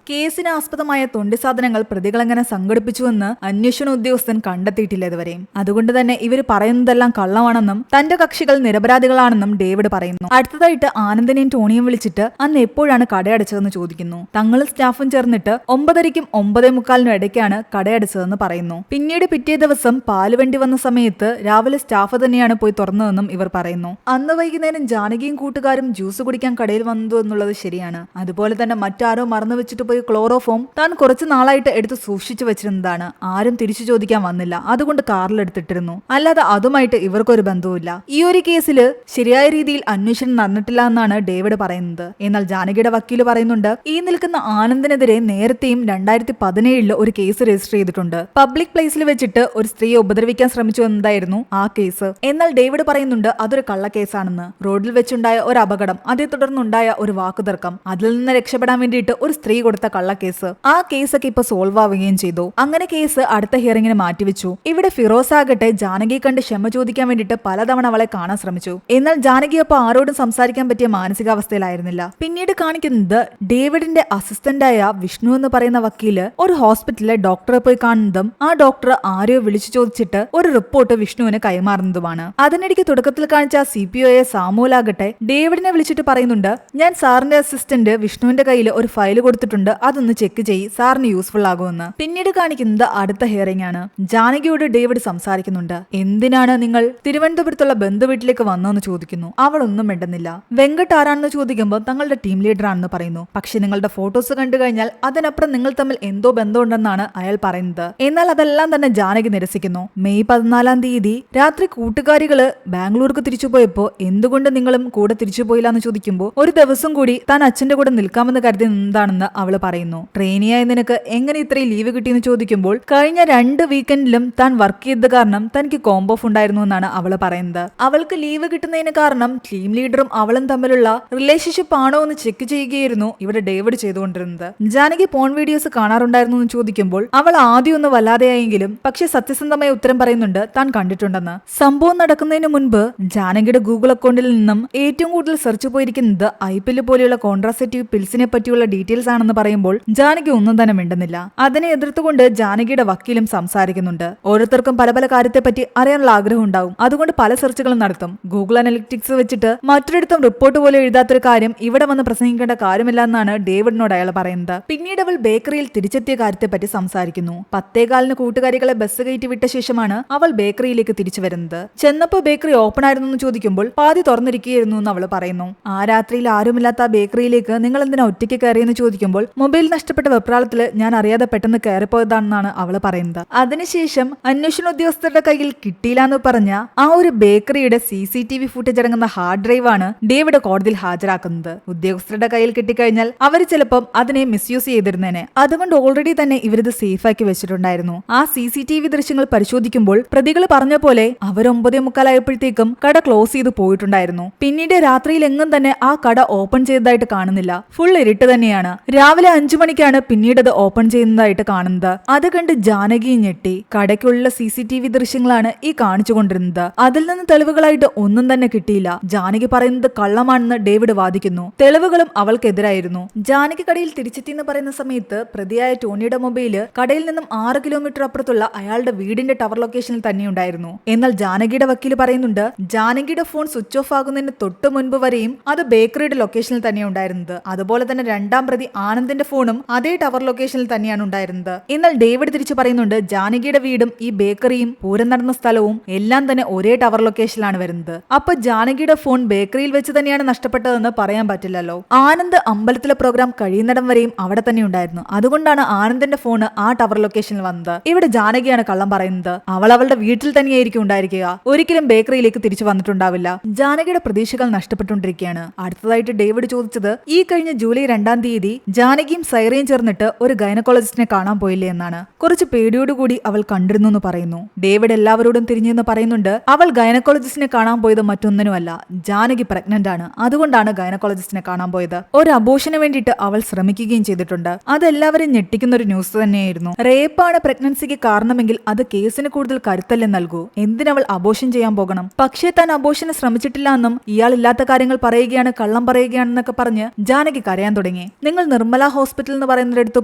കേസിന് ആസ്പദമായ തൊണ്ടി സാധനങ്ങൾ പ്രതികളെങ്ങനെ സംഘടിപ്പിച്ചുവെന്ന് അന്വേഷണ ഉദ്യോഗസ്ഥൻ കണ്ടെത്തിയിട്ടില്ല ഇതുവരെയും. അതുകൊണ്ട് തന്നെ ഇവർ പറയുന്നതെല്ലാം കള്ളമാണെന്നും തന്റെ കക്ഷികൾ നിരപരാധികളാണെന്നും ഡേവിഡ് പറയുന്നു. അടുത്തതായിട്ട് ആനന്ദിനെയും ടോണിയും വിളിച്ചിട്ട് അന്ന് എപ്പോഴാണ് കടയടച്ചതെന്ന് ചോദിക്കുന്നു. തങ്ങളും സ്റ്റാഫും ചേർന്നിട്ട് 9:30ക്കും 9:45 ഇടയ്ക്കാണ് കടയടച്ചതെന്ന് പറയുന്നു. പിന്നീട് പിറ്റേ ദിവസം പാലുവണ്ടി വന്ന സമയത്ത് രാവിലെ സ്റ്റാഫ് തന്നെയാണ് പോയി തുറന്നതെന്നും ഇവർ പറയുന്നു. അന്ന് വൈകുന്നേരം ജാനകിയും കൂട്ടുകാരും ജ്യൂസ് കുടിക്കാൻ കടയിൽ വന്നു എന്നുള്ളത് ശരിയാണ്. അതുപോലെ തന്നെ മറ്റാരോ മറന്നു വെച്ചിട്ട് പോയി ക്ലോറോഫോം താൻ കുറച്ചു നാളായിട്ട് എടുത്ത് സൂക്ഷിച്ചു വെച്ചിരുന്നതാണ്. ആരും തിരിച്ചു ചോദിക്കാൻ വന്നില്ല, അതുകൊണ്ട് കാറിലെടുത്തിട്ടിരുന്നു. അല്ലാതെ അതുമായിട്ട് ഇവർക്കൊരു ബന്ധവുമില്ല. ഈ ഒരു കേസിൽ ശരിയായ രീതിയിൽ അന്വേഷണം നടന്നിട്ടില്ല എന്നാണ് ഡേവിഡ് പറയുന്നത്. എന്നാൽ ജാനകിയുടെ വക്കീല് പറയുന്നുണ്ട് ഈ നിൽക്കുന്ന ആനന്ദിനെതിരെ നേരത്തെയും 2017 ഒരു കേസ് രജിസ്റ്റർ ചെയ്തിട്ടുണ്ട്. പബ്ലിക് പ്ലേസിൽ വെച്ചിട്ട് ഒരു സ്ത്രീയെ ഉപദ്രവിക്കാൻ ശ്രമിച്ചു എന്നതായിരുന്നു ആ കേസ്. എന്നാൽ ഡേവിഡ് പറയുന്നുണ്ട് അതൊരു കള്ളക്കേസാണെന്ന്. റോഡിൽ വെച്ചുണ്ടായ ഒരു അപകടം, അതേ തുടർന്നുണ്ടായ ഒരു വാക്കുതർക്കം, അതിൽ നിന്ന് രക്ഷപ്പെടാൻ വേണ്ടിയിട്ട് ഒരു സ്ത്രീ കൊടുത്ത കള്ളക്കേസ്, ആ കേസൊക്കെ ഇപ്പൊ സോൾവ് ആവുകയും ചെയ്തു. അങ്ങനെ കേസ് അടുത്ത ഹിയറിംഗിന് മാറ്റിവെച്ചു. ഇവിടെ ഫിറോസ് ആകട്ടെ ജാനകിയെ കണ്ട് ക്ഷമ ചോദിക്കാൻ വേണ്ടിയിട്ട് പലതവണ അവളെ കാണാൻ ശ്രമിച്ചു. എന്നാൽ ജാനകി അപ്പൊ ആരോടും സംസാരിക്കാൻ പറ്റിയ മാനസികാവസ്ഥയിലായിരുന്നില്ല. പിന്നീട് കാണിക്കുന്നത് ഡേവിഡിന്റെ അസിസ്റ്റന്റായ വിഷ്ണു എന്ന് പറയുന്ന വക്കീല് ഒരു ഹോസ്പിറ്റലിലെ ഡോക്ടറെ പോയി കാണുന്നതും ആ ഡോക്ടർ ആരെയോ വിളിച്ചു ചോദിച്ചിട്ട് ഒരു റിപ്പോർട്ട് വിഷ്ണുവിന് കൈമാറുന്നതുമാണ്. അതിനിടയ്ക്ക് തുടക്കത്തിൽ കാണിച്ച CPOയെ സാമൂലാകട്ടെ ഡേവിഡിനെ വിളിച്ചിട്ട് പറയുന്നുണ്ട് ഞാൻ സാറിന്റെ അസിസ്റ്റന്റ് വിഷ്ണുവിന്റെ കയ്യിൽ ഒരു ഫയൽ കൊടുത്തിട്ടുണ്ട്, അതൊന്ന് ചെക്ക് ചെയ്യ്, സാറിന് യൂസ്ഫുൾ ആകുമെന്ന്. പിന്നീട് കാണിക്കുന്നത് അടുത്ത ഹിയറിംഗ് ആണ്. ജാനകിയോട് ഡേവിഡ് സംസാരിക്കുന്നുണ്ട്. എന്തിനാണ് നിങ്ങൾ തിരുവനന്തപുരത്തുള്ള ബന്ധുവീട്ടിലേക്ക് വന്നോന്ന് ചോദിക്കുന്നു. അവൾ ഒന്നും മിണ്ടുന്നില്ല. വെങ്കട്ട് ആരാണെന്ന് ചോദിക്കുമ്പോൾ തങ്ങളുടെ ടീം ലീഡർ ആണെന്ന് പറയുന്നു. പക്ഷെ നിങ്ങളുടെ ഫോട്ടോസ് കണ്ടു കഴിഞ്ഞാൽ അതിനപ്പുറം നിങ്ങൾ തമ്മിൽ എന്തോ ബന്ധമുണ്ടെന്നാണ് അയാൾ പറയുന്നത്. എന്നാൽ അതെല്ലാം തന്നെ ജാനകി നിരസിക്കുന്നു. മെയ് 14 രാത്രി കൂട്ടുകാരികള് ബാംഗ്ലൂർക്ക് തിരിച്ചുപോയപ്പോ എന്തുകൊണ്ട് നിങ്ങളും കൂടെ തിരിച്ചുപോയില്ല എന്ന് ചോദിക്കുമ്പോൾ ഒരു ദിവസം കൂടി താൻ അച്ഛന്റെ കൂടെ നിൽക്കാമെന്ന് കരുതി നിന്നതാണെന്ന് അവള് പറയുന്നു. ട്രെയിനിയായ നിനക്ക് എങ്ങനെ ഇത്രയും ലീവ് കിട്ടിയെന്ന് ചോദിക്കുമ്പോൾ കഴിഞ്ഞ 2 വീക്കെൻഡിലും താൻ വർക്ക് ചെയ്തത് കാരണം തനിക്ക് കോംബോ ഓഫ് ഉണ്ടായിരുന്നു എന്നാണ് അവള് പറയുന്നത്. അവൾക്ക് ലീവ് കിട്ടുന്നതിന് കാരണം ടീം ലീഡറും അവളും തമ്മിലുള്ള റിലേഷൻഷിപ്പ് ആണോ എന്ന് ചെക്ക് ചെയ്യുകയായിരുന്നു ഇവിടെ ഡേവിഡ് ചെയ്തുകൊണ്ടിരുന്നത്. ജാനകി പോൺ വീഡിയോസ് കാണാറുണ്ടായിരുന്നു എന്ന് ചോദിക്കുമ്പോൾ അവൾ ആദ്യം ഒന്ന് വല്ലാതെയായെങ്കിലും പക്ഷെ സത്യസന്ധമായ ഉത്തരം പറയുന്നുണ്ട് താൻ കണ്ടിട്ടുണ്ടെന്ന്. സംഭവം നടക്കുന്നതിന് മുൻപ് ജാനകിയുടെ ഗൂഗിൾ അക്കൗണ്ടിൽ നിന്നും ഏറ്റവും കൂടുതൽ സെർച്ച് പോയിരിക്കുന്നത് IPL പോലെയുള്ള കോൺട്രാസെപ്റ്റീവ് പിൽസിനെ പറ്റിയുള്ള ഡീറ്റെയിൽസ് ആണെന്ന് പറയുമ്പോൾ ജാനകി ഒന്നും തന്നെ മിണ്ടുന്നില്ല. അതിനെ എതിർത്തുകൊണ്ട് ജാനകിയുടെ വക്കീലും സംസാരിക്കുന്നുണ്ട്. ഓരോരുത്തർക്കും പല പല കാര്യത്തെപ്പറ്റി അറിയാനുള്ള ആഗ്രഹം ഉണ്ടാവും, അതുകൊണ്ട് പല സെർച്ചുകളും നടത്തും. ഗൂഗിൾ അനലിറ്റിക്സ് വെച്ചിട്ട് മറ്റൊരിടത്തും റിപ്പോർട്ട് പോലും എഴുതാത്തൊരു കാര്യം ഇവിടെ വന്ന് പ്രസംഗിക്കേണ്ട കാര്യമില്ല എന്നാണ് ഡേവിഡിനോട് അയാൾ പറയുന്നത്. പിന്നീട് അവൾ ബേക്കറിയിൽ തിരിച്ചെത്തിയ കാര്യത്തെപ്പറ്റി സംസാരിക്കുന്നു. 10:15 കൂട്ടുകാരികളെ ബസ് കയറ്റി വിട്ട ശേഷമാണ് അവൾ ബേക്കറിയിലേക്ക് തിരിച്ചു വരുന്നത്. ചെന്നപ്പോ ബേക്കറി ഓപ്പൺ ആയിരുന്നു എന്ന് ചോദിക്കുമ്പോൾ പാതി തുറന്നിരിക്കുകയായിരുന്നു എന്ന് അവൾ പറയുന്നു. ആ രാത്രിയിൽ ആരുമില്ലാത്ത ആ ബേക്കറിയിലേക്ക് നിങ്ങൾ എന്തിനാ ഒറ്റയ്ക്ക് കയറിയെന്ന് ചോദിക്കുമ്പോൾ മൊബൈൽ നഷ്ടപ്പെട്ട വെപ്രാളത്തില് ഞാൻ അറിയാതെ പെട്ടെന്ന് കയറിപ്പോയതാണെന്നാണ് അവൾ പറയുന്നത്. അതിനുശേഷം അന്വേഷണ ഉദ്യോഗസ്ഥരുടെ കയ്യിൽ കിട്ടിയില്ലെന്ന് പറഞ്ഞ ആ ഒരു ബേക്കറിയുടെ CCTV ഫുട്ടേജ് അടങ്ങുന്ന ഹാർഡ് ഡ്രൈവ് ആണ് ഡേവിഡ് കോടതിയിൽ ഹാജരാക്കുന്നത്. ഉദ്യോഗസ്ഥരുടെ കയ്യിൽ കിട്ടിക്കഴിഞ്ഞാൽ അവർ ചിലപ്പം അതിനെ മിസ്യൂസ് ചെയ്തിരുന്നേനെ. അതുകൊണ്ട് ഓൾറെഡി തന്നെ ഇവരിത് സേഫ് ആക്കി വെച്ചിട്ടുണ്ടായിരുന്നു. ആ CCTV ദൃശ്യങ്ങൾ പരിശോധിക്കുമ്പോൾ പ്രതികൾ പറഞ്ഞ പോലെ അവർ 9:45 കട ക്ലോസ് ചെയ്ത് പോയിട്ടുണ്ടായിരുന്നു. പിന്നീട് രാത്രിയിൽ എങ്ങും തന്നെ ആ കട ഓപ്പൺ ചെയ്തതായിട്ട് കാണുന്നില്ല. ഫുൾ ഇരുട്ട് തന്നെയാണ്. രാവിലെ 5 മണിക്കാണ് പിന്നീട് അത് ഓപ്പൺ ചെയ്യുന്നതായിട്ട് കാണുന്നത്. അത് കണ്ട് ജാനകി ഞെട്ടി. കടയ്ക്കുള്ള CCTV ദൃശ്യങ്ങളാണ് ഈ കാണിച്ചുകൊണ്ടിരുന്നത്. അതിൽ നിന്ന് തെളിവുകളായിട്ട് ഒന്നും തന്നെ കിട്ടിയില്ല. ജാനകി പറയുന്നത് കള്ളമാണെന്ന് ഡേവിഡ് വാദിക്കുന്നു. തെളിവുകളും അവൾക്കെതിരായിരുന്നു. ജാനകി കടയിൽ തിരിച്ചെത്തിയെന്ന് പറയുന്ന സമയത്ത് പ്രതിയായ ടോണിയുടെ മൊബൈല് കടയിൽ നിന്നും 6 കിലോമീറ്റർ അപ്പുറത്തുള്ള അയാളുടെ വീടിന്റെ ടവർ ലൊക്കേഷനിൽ തന്നെ ഉണ്ടായിരുന്നു. എന്നാൽ ജാനകിയുടെ വക്കീല് പറയുന്നുണ്ട് ജാനകിയുടെ ഫോൺ സ്വിച്ച് ഓഫ് ആകുന്നതിന് തൊട്ട് മുൻപ് വരെയും അത് ബേക്കറിയുടെ ലൊക്കേഷനിൽ തന്നെ ഉണ്ടായിരുന്നത്. അതുപോലെ തന്നെ രണ്ടാം പ്രതി ആനന്ദിന്റെ ഫോണും അതേ ടവർ ലൊക്കേഷനിൽ തന്നെയാണ് ഉണ്ടായിരുന്നത്. എന്നാൽ ഡേവിഡ് തിരിച്ചു പറയുന്നുണ്ട് ജാനകിയുടെ വീടും ഈ ബേക്കറിയും പൂരം നടന്ന സ്ഥലവും എല്ലാം തന്നെ ഒരേ ടവർ ലൊക്കേഷനിലാണ് വരുന്നത്. അപ്പൊ ജാനകിയുടെ ഫോൺ ബേക്കറിയിൽ വെച്ച് തന്നെയാണ് നഷ്ടപ്പെട്ടതെന്ന് പറയാൻ പറ്റില്ലല്ലോ. ആനന്ദ് അമ്പലത്തിലെ പ്രോഗ്രാം കഴിയുന്നിടം വരെയും അവിടെ തന്നെ ഉണ്ടായിരുന്നു. അതുകൊണ്ടാണ് ആനന്ദിന്റെ ഫോണ് ആ ടവർ ലൊക്കേഷനിൽ വന്നത്. ഇവിടെ ജാനകിയാണ് കള്ളം പറയുന്നത്. അവൾ അവളുടെ വീട്ടിൽ തന്നെയായിരിക്കും ഉണ്ടായിരിക്കുക, ഒരിക്കലും ബേക്കറിയിലേക്ക് തിരിച്ചു വന്നിട്ടുണ്ടാവില്ല. ജാനകിയുടെ പ്രതീക്ഷകൾ നഷ്ടപ്പെട്ടുകൊണ്ടിരിക്കുകയാണ്. അടുത്തതായിട്ട് ഡേവിഡ് ചോദിച്ചത് ഈ കഴിഞ്ഞ ജൂലൈ 2 ജാനകിയും സൈറയും ചേർന്നിട്ട് ഒരു ഗൈനക്കോളജിസ്റ്റിനെ കാണാൻ പോയില്ലേ എന്നാണ്. കുറച്ച് പേടിയോടുകൂടി അവൾ കണ്ടിരുന്നു എന്ന് പറയുന്നു. ഡേവിഡ് എല്ലാവരോടും തിരിഞ്ഞെന്ന് പറയുന്നുണ്ട് അവൾ ഗൈനക്കോളജിസ്റ്റിനെ കാണാൻ പോയത് മറ്റൊന്നിനുമല്ല, ജാനകി പ്രഗ്നന്റ് ആണ്, അതുകൊണ്ടാണ് ഗൈനക്കോളജിസ്റ്റിനെ കാണാൻ പോയത്. ഒരു അബോഷന് വേണ്ടിയിട്ട് അവൾ ശ്രമിക്കുകയും ചെയ്തിട്ടുണ്ട്. അതെല്ലാവരും ഞെട്ടിക്കുന്ന ഒരു ന്യൂസ് തന്നെയായിരുന്നു. റേപ്പാണ് പ്രഗ്നൻസിക്ക് കാരണമെങ്കിൽ അത് കേസിന് കൂടുതൽ കരുത്തല്ലേ നൽകൂ. എന്തിനവൾ അബോഷൻ ചെയ്യാൻ പോകണം? പക്ഷേ താൻ അബോഷന് ശ്രമിച്ചിട്ടില്ല എന്നും ഇയാൾ ഇല്ലാത്ത കാര്യങ്ങൾ പറയുകയാണ് കള്ളം പറയുകയാണെന്നൊക്കെ പറഞ്ഞ് ജാനകി കരയാൻ തുടങ്ങി. നിങ്ങൾ നിർമ്മല ഹോസ്പിറ്റൽ എന്ന് പറയുന്നിടത്ത്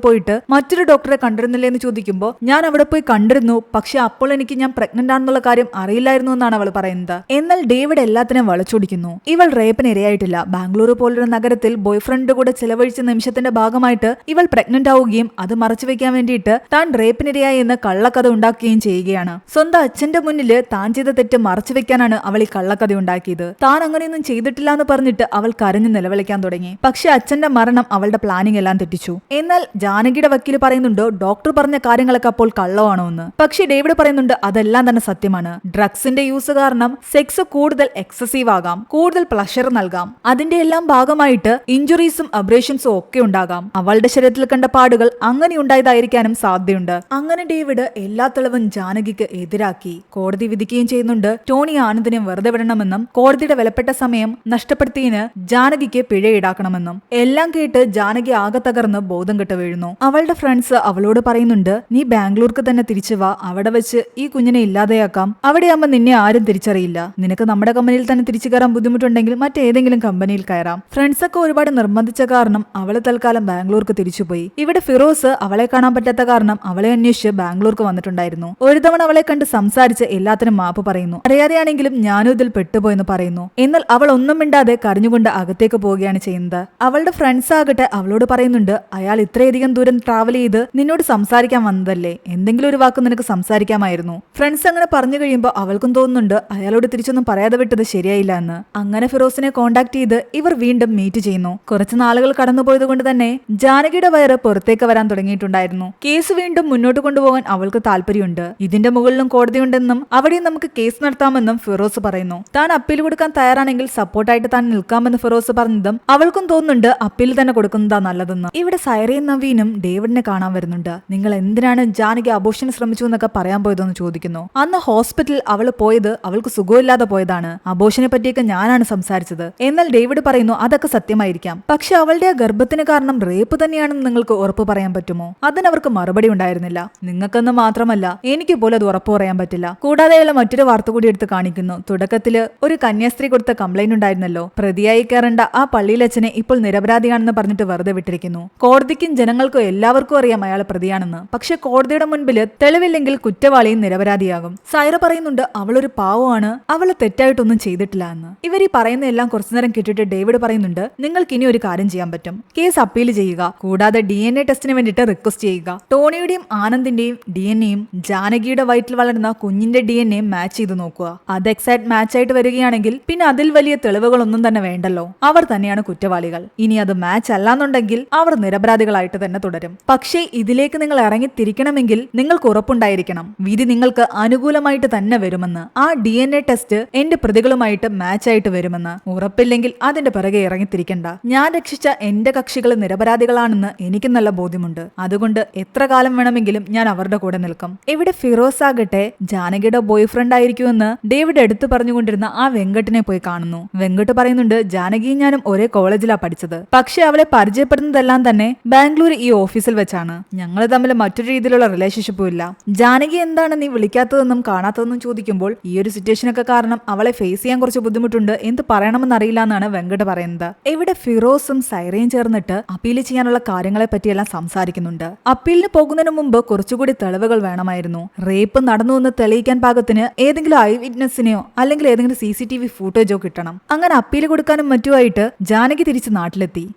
പോയിട്ട് മറ്റൊരു ഡോക്ടറെ കണ്ടിരുന്നില്ലേ എന്ന് ചോദിക്കുമ്പോൾ ഞാൻ അവിടെ പോയി കണ്ടിരുന്നു, പക്ഷെ അപ്പോൾ എനിക്ക് ഞാൻ പ്രഗ്നന്റ് ആണെന്നുള്ള കാര്യം അറിയില്ലായിരുന്നു എന്നാണ് അവൾ പറയുന്നത്. എന്നാൽ ഡേവിഡ് എല്ലാത്തിനും വളച്ചൊടിക്കുന്നു. ഇവൾ റേപ്പിന് ഇരയായിട്ടില്ല. ബാംഗ്ലൂർ പോലൊരു നഗരത്തിൽ ബോയ്ഫ്രണ്ട് കൂടെ ചെലവഴിച്ച നിമിഷത്തിന്റെ ഭാഗമായിട്ട് ഇവൾ പ്രഗ്നന്റ് ആവുകയും അത് മറച്ചുവെക്കാൻ വേണ്ടിയിട്ട് താൻ റേപ്പിനിരയായി എന്ന് കള്ളക്കഥ ഉണ്ടാക്കുകയും ചെയ്യുകയാണ്. സ്വന്തം അച്ഛന്റെ മുന്നിൽ താൻ ചെയ്ത തെറ്റ് മറച്ചുവെക്കാനാണ് അവൾ ഈ കള്ളക്കഥ ഉണ്ടാക്കിയത്. താൻ അങ്ങനെയൊന്നും ചെയ്തിട്ടില്ല എന്ന് പറഞ്ഞിട്ട് അവൾ കരഞ്ഞു നിലവിളിക്കാൻ തുടങ്ങി. പക്ഷെ അച്ഛന്റെ മരണം അവളുടെ പ്ലാനിങ് എല്ലാം തെറ്റിച്ചു. എന്നാൽ ജാനകിയുടെ വക്കീല് പറയുന്നുണ്ട് ഡോക്ടർ പറഞ്ഞ കാര്യങ്ങളൊക്കെ അപ്പോൾ കള്ളമാണോ എന്ന്. പക്ഷെ ഡേവിഡ് പറയുന്നുണ്ട് അതെല്ലാം തന്നെ സത്യമാണ്. ഡ്രഗ്സിന്റെ യൂസ് കാരണം സെക്സ് കൂടുതൽ എക്സസീവ് ആകാം, കൂടുതൽ പ്ലഷർ നൽകാം. അതിന്റെ എല്ലാം ഭാഗമായിട്ട് ഇഞ്ചുറീസും അബ്രേഷൻസും ഒക്കെ ഉണ്ടാകാം. അവളുടെ ശരീരത്തിൽ കണ്ട പാടുകൾ അങ്ങനെ ഉണ്ടായതായിരിക്കാനും സാധ്യതയുണ്ട്. അങ്ങനെ ഡേവിഡ് എല്ലാ തെളിവും ജാനകിക്ക് എതിരാക്കി കോടതി വിധിക്കുകയും ചെയ്യുന്നുണ്ട്. ടോണി ആനന്ദിനെ വെറുതെ വിടണമെന്നും കോടതിയുടെ വിലപ്പെട്ട സമയം നഷ്ടപ്പെടുത്തിയതിന് ജാനകിക്ക് പിഴ ഈടാക്കണമെന്നും എല്ലാം കേട്ട് ജാനകി ആകെ തകർന്ന് ബോധം കെട്ട് വീഴുന്നു. അവളുടെ ഫ്രണ്ട്സ് അവളോട് പറയുന്നുണ്ട് നീ ബാംഗ്ലൂർക്ക് തന്നെ തിരിച്ചു വാ, അവിടെ വെച്ച് ഈ കുഞ്ഞിനെ ഇല്ലാതെയാക്കാം. അവിടെയാകുമ്പോൾ നിന്നെ ആരും തിരിച്ചറിയില്ല. നിനക്ക് നമ്മുടെ കമ്പനിയിൽ തന്നെ തിരിച്ചു കയറാൻ ബുദ്ധിമുട്ടുണ്ടെങ്കിൽ മറ്റേതെങ്കിലും കമ്പനിയിൽ കയറാം. ഫ്രണ്ട്സ് ഒക്കെ ഒരുപാട് നിർബന്ധിച്ച കാരണം അവള് തൽക്കാലം ബാംഗ്ലൂർക്ക് തിരിച്ചുപോയി. ഇവിടെ ഫിറോസ് അവളെ കാണാൻ പറ്റാത്ത കാരണം അവളെ അന്വേഷിച്ച് ബാംഗ്ലൂർക്ക് വന്നിട്ടുണ്ടായിരുന്നു. ഒരു തവണ അവളെ കണ്ട് സംസാരിച്ച് എല്ലാത്തിനും മാപ്പ് പറയുന്നു. അറിയാതെയാണെങ്കിലും ഞാനും ഇതിൽ പെട്ടുപോയെന്ന് പറയുന്നു. എന്നാൽ അവൾ ഒന്നും മിണ്ടാതെ കരഞ്ഞുകൊണ്ട് അകത്തേക്ക് പോവുകയാണ് ചെയ്യുന്നത്. അവളുടെ ഫ്രണ്ട്സ് ആകട്ടെ അവളോട് പറയുന്നുണ്ട് അയാൾ ഇത്രയധികം ദൂരം ട്രാവൽ ചെയ്ത് നിന്നോട് സംസാരിക്കാൻ വന്നതല്ലേ, എന്തെങ്കിലും ഒരു വാക്ക് നിനക്ക് സംസാരിക്കാമായിരുന്നു. ഫ്രണ്ട്സ് അങ്ങനെ പറഞ്ഞു കഴിയുമ്പോൾ അവൾക്കും തോന്നുന്നുണ്ട് അയാളോട് തിരിച്ചൊന്നും പറയാതെ വിട്ടത് ശരിയായില്ല എന്ന്. അങ്ങനെ ഫിറോസിനെ കോണ്ടാക്ട് ചെയ്ത് ഇവർ വീണ്ടും മീറ്റ് ചെയ്യുന്നു. കുറച്ച് നാളുകൾ കടന്നുപോയത് കൊണ്ട് തന്നെ ജാനകിയുടെ വയറ് പുറത്തേക്ക് വരാൻ തുടങ്ങിയിട്ടുണ്ടായിരുന്നു. കേസ് വീണ്ടും മുന്നോട്ട് കൊണ്ടുപോകാൻ അവൾക്ക് താല്പര്യമുണ്ട്. ഇതിന്റെ മുകളിലും കോടതിയുണ്ടെന്നും അവിടെയും നമുക്ക് കേസ് നടത്താമെന്നും ഫിറോസ് പറയുന്നു. താൻ അപ്പീൽ കൊടുക്കാൻ തയ്യാറാണെങ്കിൽ സപ്പോർട്ടായിട്ട് താൻ നിൽക്കാമെന്ന് ഫിറോസ് പറഞ്ഞതും അവൾക്കും തോന്നുന്നുണ്ട് അപ്പീൽ തന്നെ കൊടുക്കുന്നതാ നല്ലതെന്ന്. ഇവിടെ സൈറയും നവീനും ഡേവിഡിനെ കാണാൻ വരുന്നുണ്ട്. നിങ്ങൾ എന്തിനാണ് ജാനകി അബോർഷന് ശ്രമിച്ചു എന്നൊക്കെ പറയാൻ പോയതെന്ന് ചോദിക്കുന്നു. അന്ന് ഹോസ്പിറ്റലിൽ അവൾ പോയത് അവൾക്ക് സുഖമില്ലാതെ പോയതാണ്. അബോർഷനെ പറ്റിയൊക്കെ ഞാനാണ് സംസാരിച്ചത്. എന്നാൽ ഡേവിഡ് പറയുന്നു അതൊക്കെ സത്യമായിരിക്കാം, പക്ഷെ അവളുടെ ആ ഗർഭത്തിന് കാരണം റേപ്പ് തന്നെയാണെന്ന് നിങ്ങൾക്ക് ഉറപ്പ് പറയാൻ പറ്റുമോ? അതിനവർക്ക് മറുപടി ഉണ്ടായിരുന്നില്ല. നിങ്ങൾക്കെന്ന് മാത്രമല്ല എനിക്ക് പോലും അത് ഉറപ്പ് പറയാൻ പറ്റില്ല. കൂടാതെ അയാൾ മറ്റൊരു വാർത്ത കൂടി എടുത്ത് കാണിക്കുന്നു. തുടക്കത്തില് ഒരു കന്യാസ്ത്രീ കൊടുത്ത കംപ്ലൈന്റ് ഉണ്ടായിരുന്നല്ലോ, പ്രതിയായി കയറേണ്ട ആ പള്ളിയിലച്ഛനെ ഇപ്പോൾ നിരപരാധിയാണെന്ന് പറഞ്ഞിട്ട് വെറുതെ വിട്ടിരിക്കുന്നു. കോടതിക്കും ജനങ്ങൾക്കും എല്ലാവർക്കും അറിയാം അയാൾ പ്രതിയാണെന്ന്. പക്ഷെ കോടതിയുടെ മുൻപില് തെളിവില്ലെങ്കിൽ കുറ്റവാളിയും നിരപരാധിയാകും. സൈറ പറയുന്നുണ്ട് അവളൊരു പാവമാണ്, അവള് തെറ്റായിട്ടൊന്നും ചെയ്തിട്ടില്ല എന്ന്. ഇവർ ഈ പറയുന്ന എല്ലാം കുറച്ചുനേരം കേട്ടിട്ട് ഡേവിഡ് പറയുന്നുണ്ട് നിങ്ങൾക്ക് ഇനി ഒരു കാര്യം ചെയ്യാൻ പറ്റും, കേസ് അപ്പീൽ ചെയ്യുക, കൂടാതെ DNA ടെസ്റ്റിന് വേണ്ടിയിട്ട് റിക്വസ്റ്റ് ചെയ്യുക. ടോണിയുടെയും ആനന്ദിന്റെയും DNAയും ജാനകിയുടെ വയറ്റിൽ വളരുന്ന കുഞ്ഞിന്റെ DNA മാച്ച് ചെയ്ത് നോക്കുക. അത് എക്സാക്ട് മാച്ച് ആയിട്ട് വരികയാണെങ്കിൽ പിന്നെ അതിൽ വലിയ തെളിവുകളൊന്നും തന്നെ വേണ്ടല്ലോ, അവർ തന്നെയാണ് കുറ്റവാളികൾ. ഇനി അത് മാച്ച് അല്ലാന്നുണ്ടെങ്കിൽ അവർ നിരപരാധികളായിട്ട് തന്നെ തുടരും. പക്ഷേ ഇതിലേക്ക് നിങ്ങൾ ഇറങ്ങിത്തിരിക്കണമെങ്കിൽ നിങ്ങൾക്ക് ഉറപ്പുണ്ടായിരിക്കണം വിധി നിങ്ങൾക്ക് അനുകൂലമായിട്ട് തന്നെ വരുമെന്ന്. ആ DNA ടെസ്റ്റ് എന്റെ പ്രതികളുമായിട്ട് മാച്ച് ആയിട്ട് വരുമെന്ന്. ഉറപ്പില്ലെങ്കിൽ അതിന്റെ പിറകെ ഇറങ്ങിത്തിരിക്കണ്ട. ഞാൻ രക്ഷിച്ച എന്റെ കക്ഷികൾ നിരപരാധികളാണെന്ന് എനിക്ക് നല്ല ബോധ്യമുണ്ട്. അതുകൊണ്ട് എത്ര കാലം വേണമെങ്കിലും ഞാൻ അവരുടെ കൂടെ നിൽക്കും. ഇവിടെ ഫിറോസ് ആകട്ടെ ജാനകിയുടെ ബോയ് ഫ്രണ്ട് ആയിരിക്കുമെന്ന് ഡേവിഡ് എടുത്തു പറഞ്ഞുകൊണ്ടിരുന്ന ആ വെങ്കട്ടിനെ പോയി കാണുന്നു. വെങ്കട്ട് പറയുന്നുണ്ട് ജാനകിയും ഞാനും ഒരേ കോളേജിലാ പഠിച്ചത്, പക്ഷെ അവളെ പരിചയപ്പെടുന്നതെല്ലാം തന്നെ ബാംഗ്ലൂർ ഈ ഓഫീസിൽ വെച്ചാണ്. ഞങ്ങൾ തമ്മിൽ മറ്റൊരു രീതിയിലുള്ള റിലേഷൻഷിപ്പും ഇല്ല. ജാനകി എന്താണ് നീ വിളിക്കാത്തതെന്നും കാണാത്തതെന്നും ചോദിക്കുമ്പോൾ ഈ ഒരു സിറ്റുവേഷനൊക്കെ കാരണം അവളെ ഫേസ് ചെയ്യാൻ കുറച്ച് ബുദ്ധിമുട്ടുണ്ട്, എന്ത് പറയണമെന്ന് അറിയില്ല എന്നാണ് വെങ്കട്ട് പറയുന്നത്. ഇവിടെ ഫിറോസും സൈറയും ചേർന്നിട്ട് അപ്പീൽ ചെയ്യാനുള്ള കാര്യങ്ങളെ പറ്റിയെല്ലാം സംസാരിക്കുന്നുണ്ട്. അപ്പീലിന് പോകുന്നതിന് മുമ്പ് കുറച്ചുകൂടി തെളിവുകൾ വേണമായിരുന്നു. റേപ്പ് നടന്നു എന്ന് തെളിയിക്കാൻ പാകത്തിന് ഏതെങ്കിലും ഐ വിറ്റ്നസിനെയോ അല്ലെങ്കിൽ ഏതെങ്കിലും CCTV ഫൂട്ടേജോ കിട്ടണം. അങ്ങനെ അപ്പീൽ കൊടുക്കാനും മറ്റുമായിട്ട് ജാനകി തിരിച്ച് നാട്ടിലെത്തി.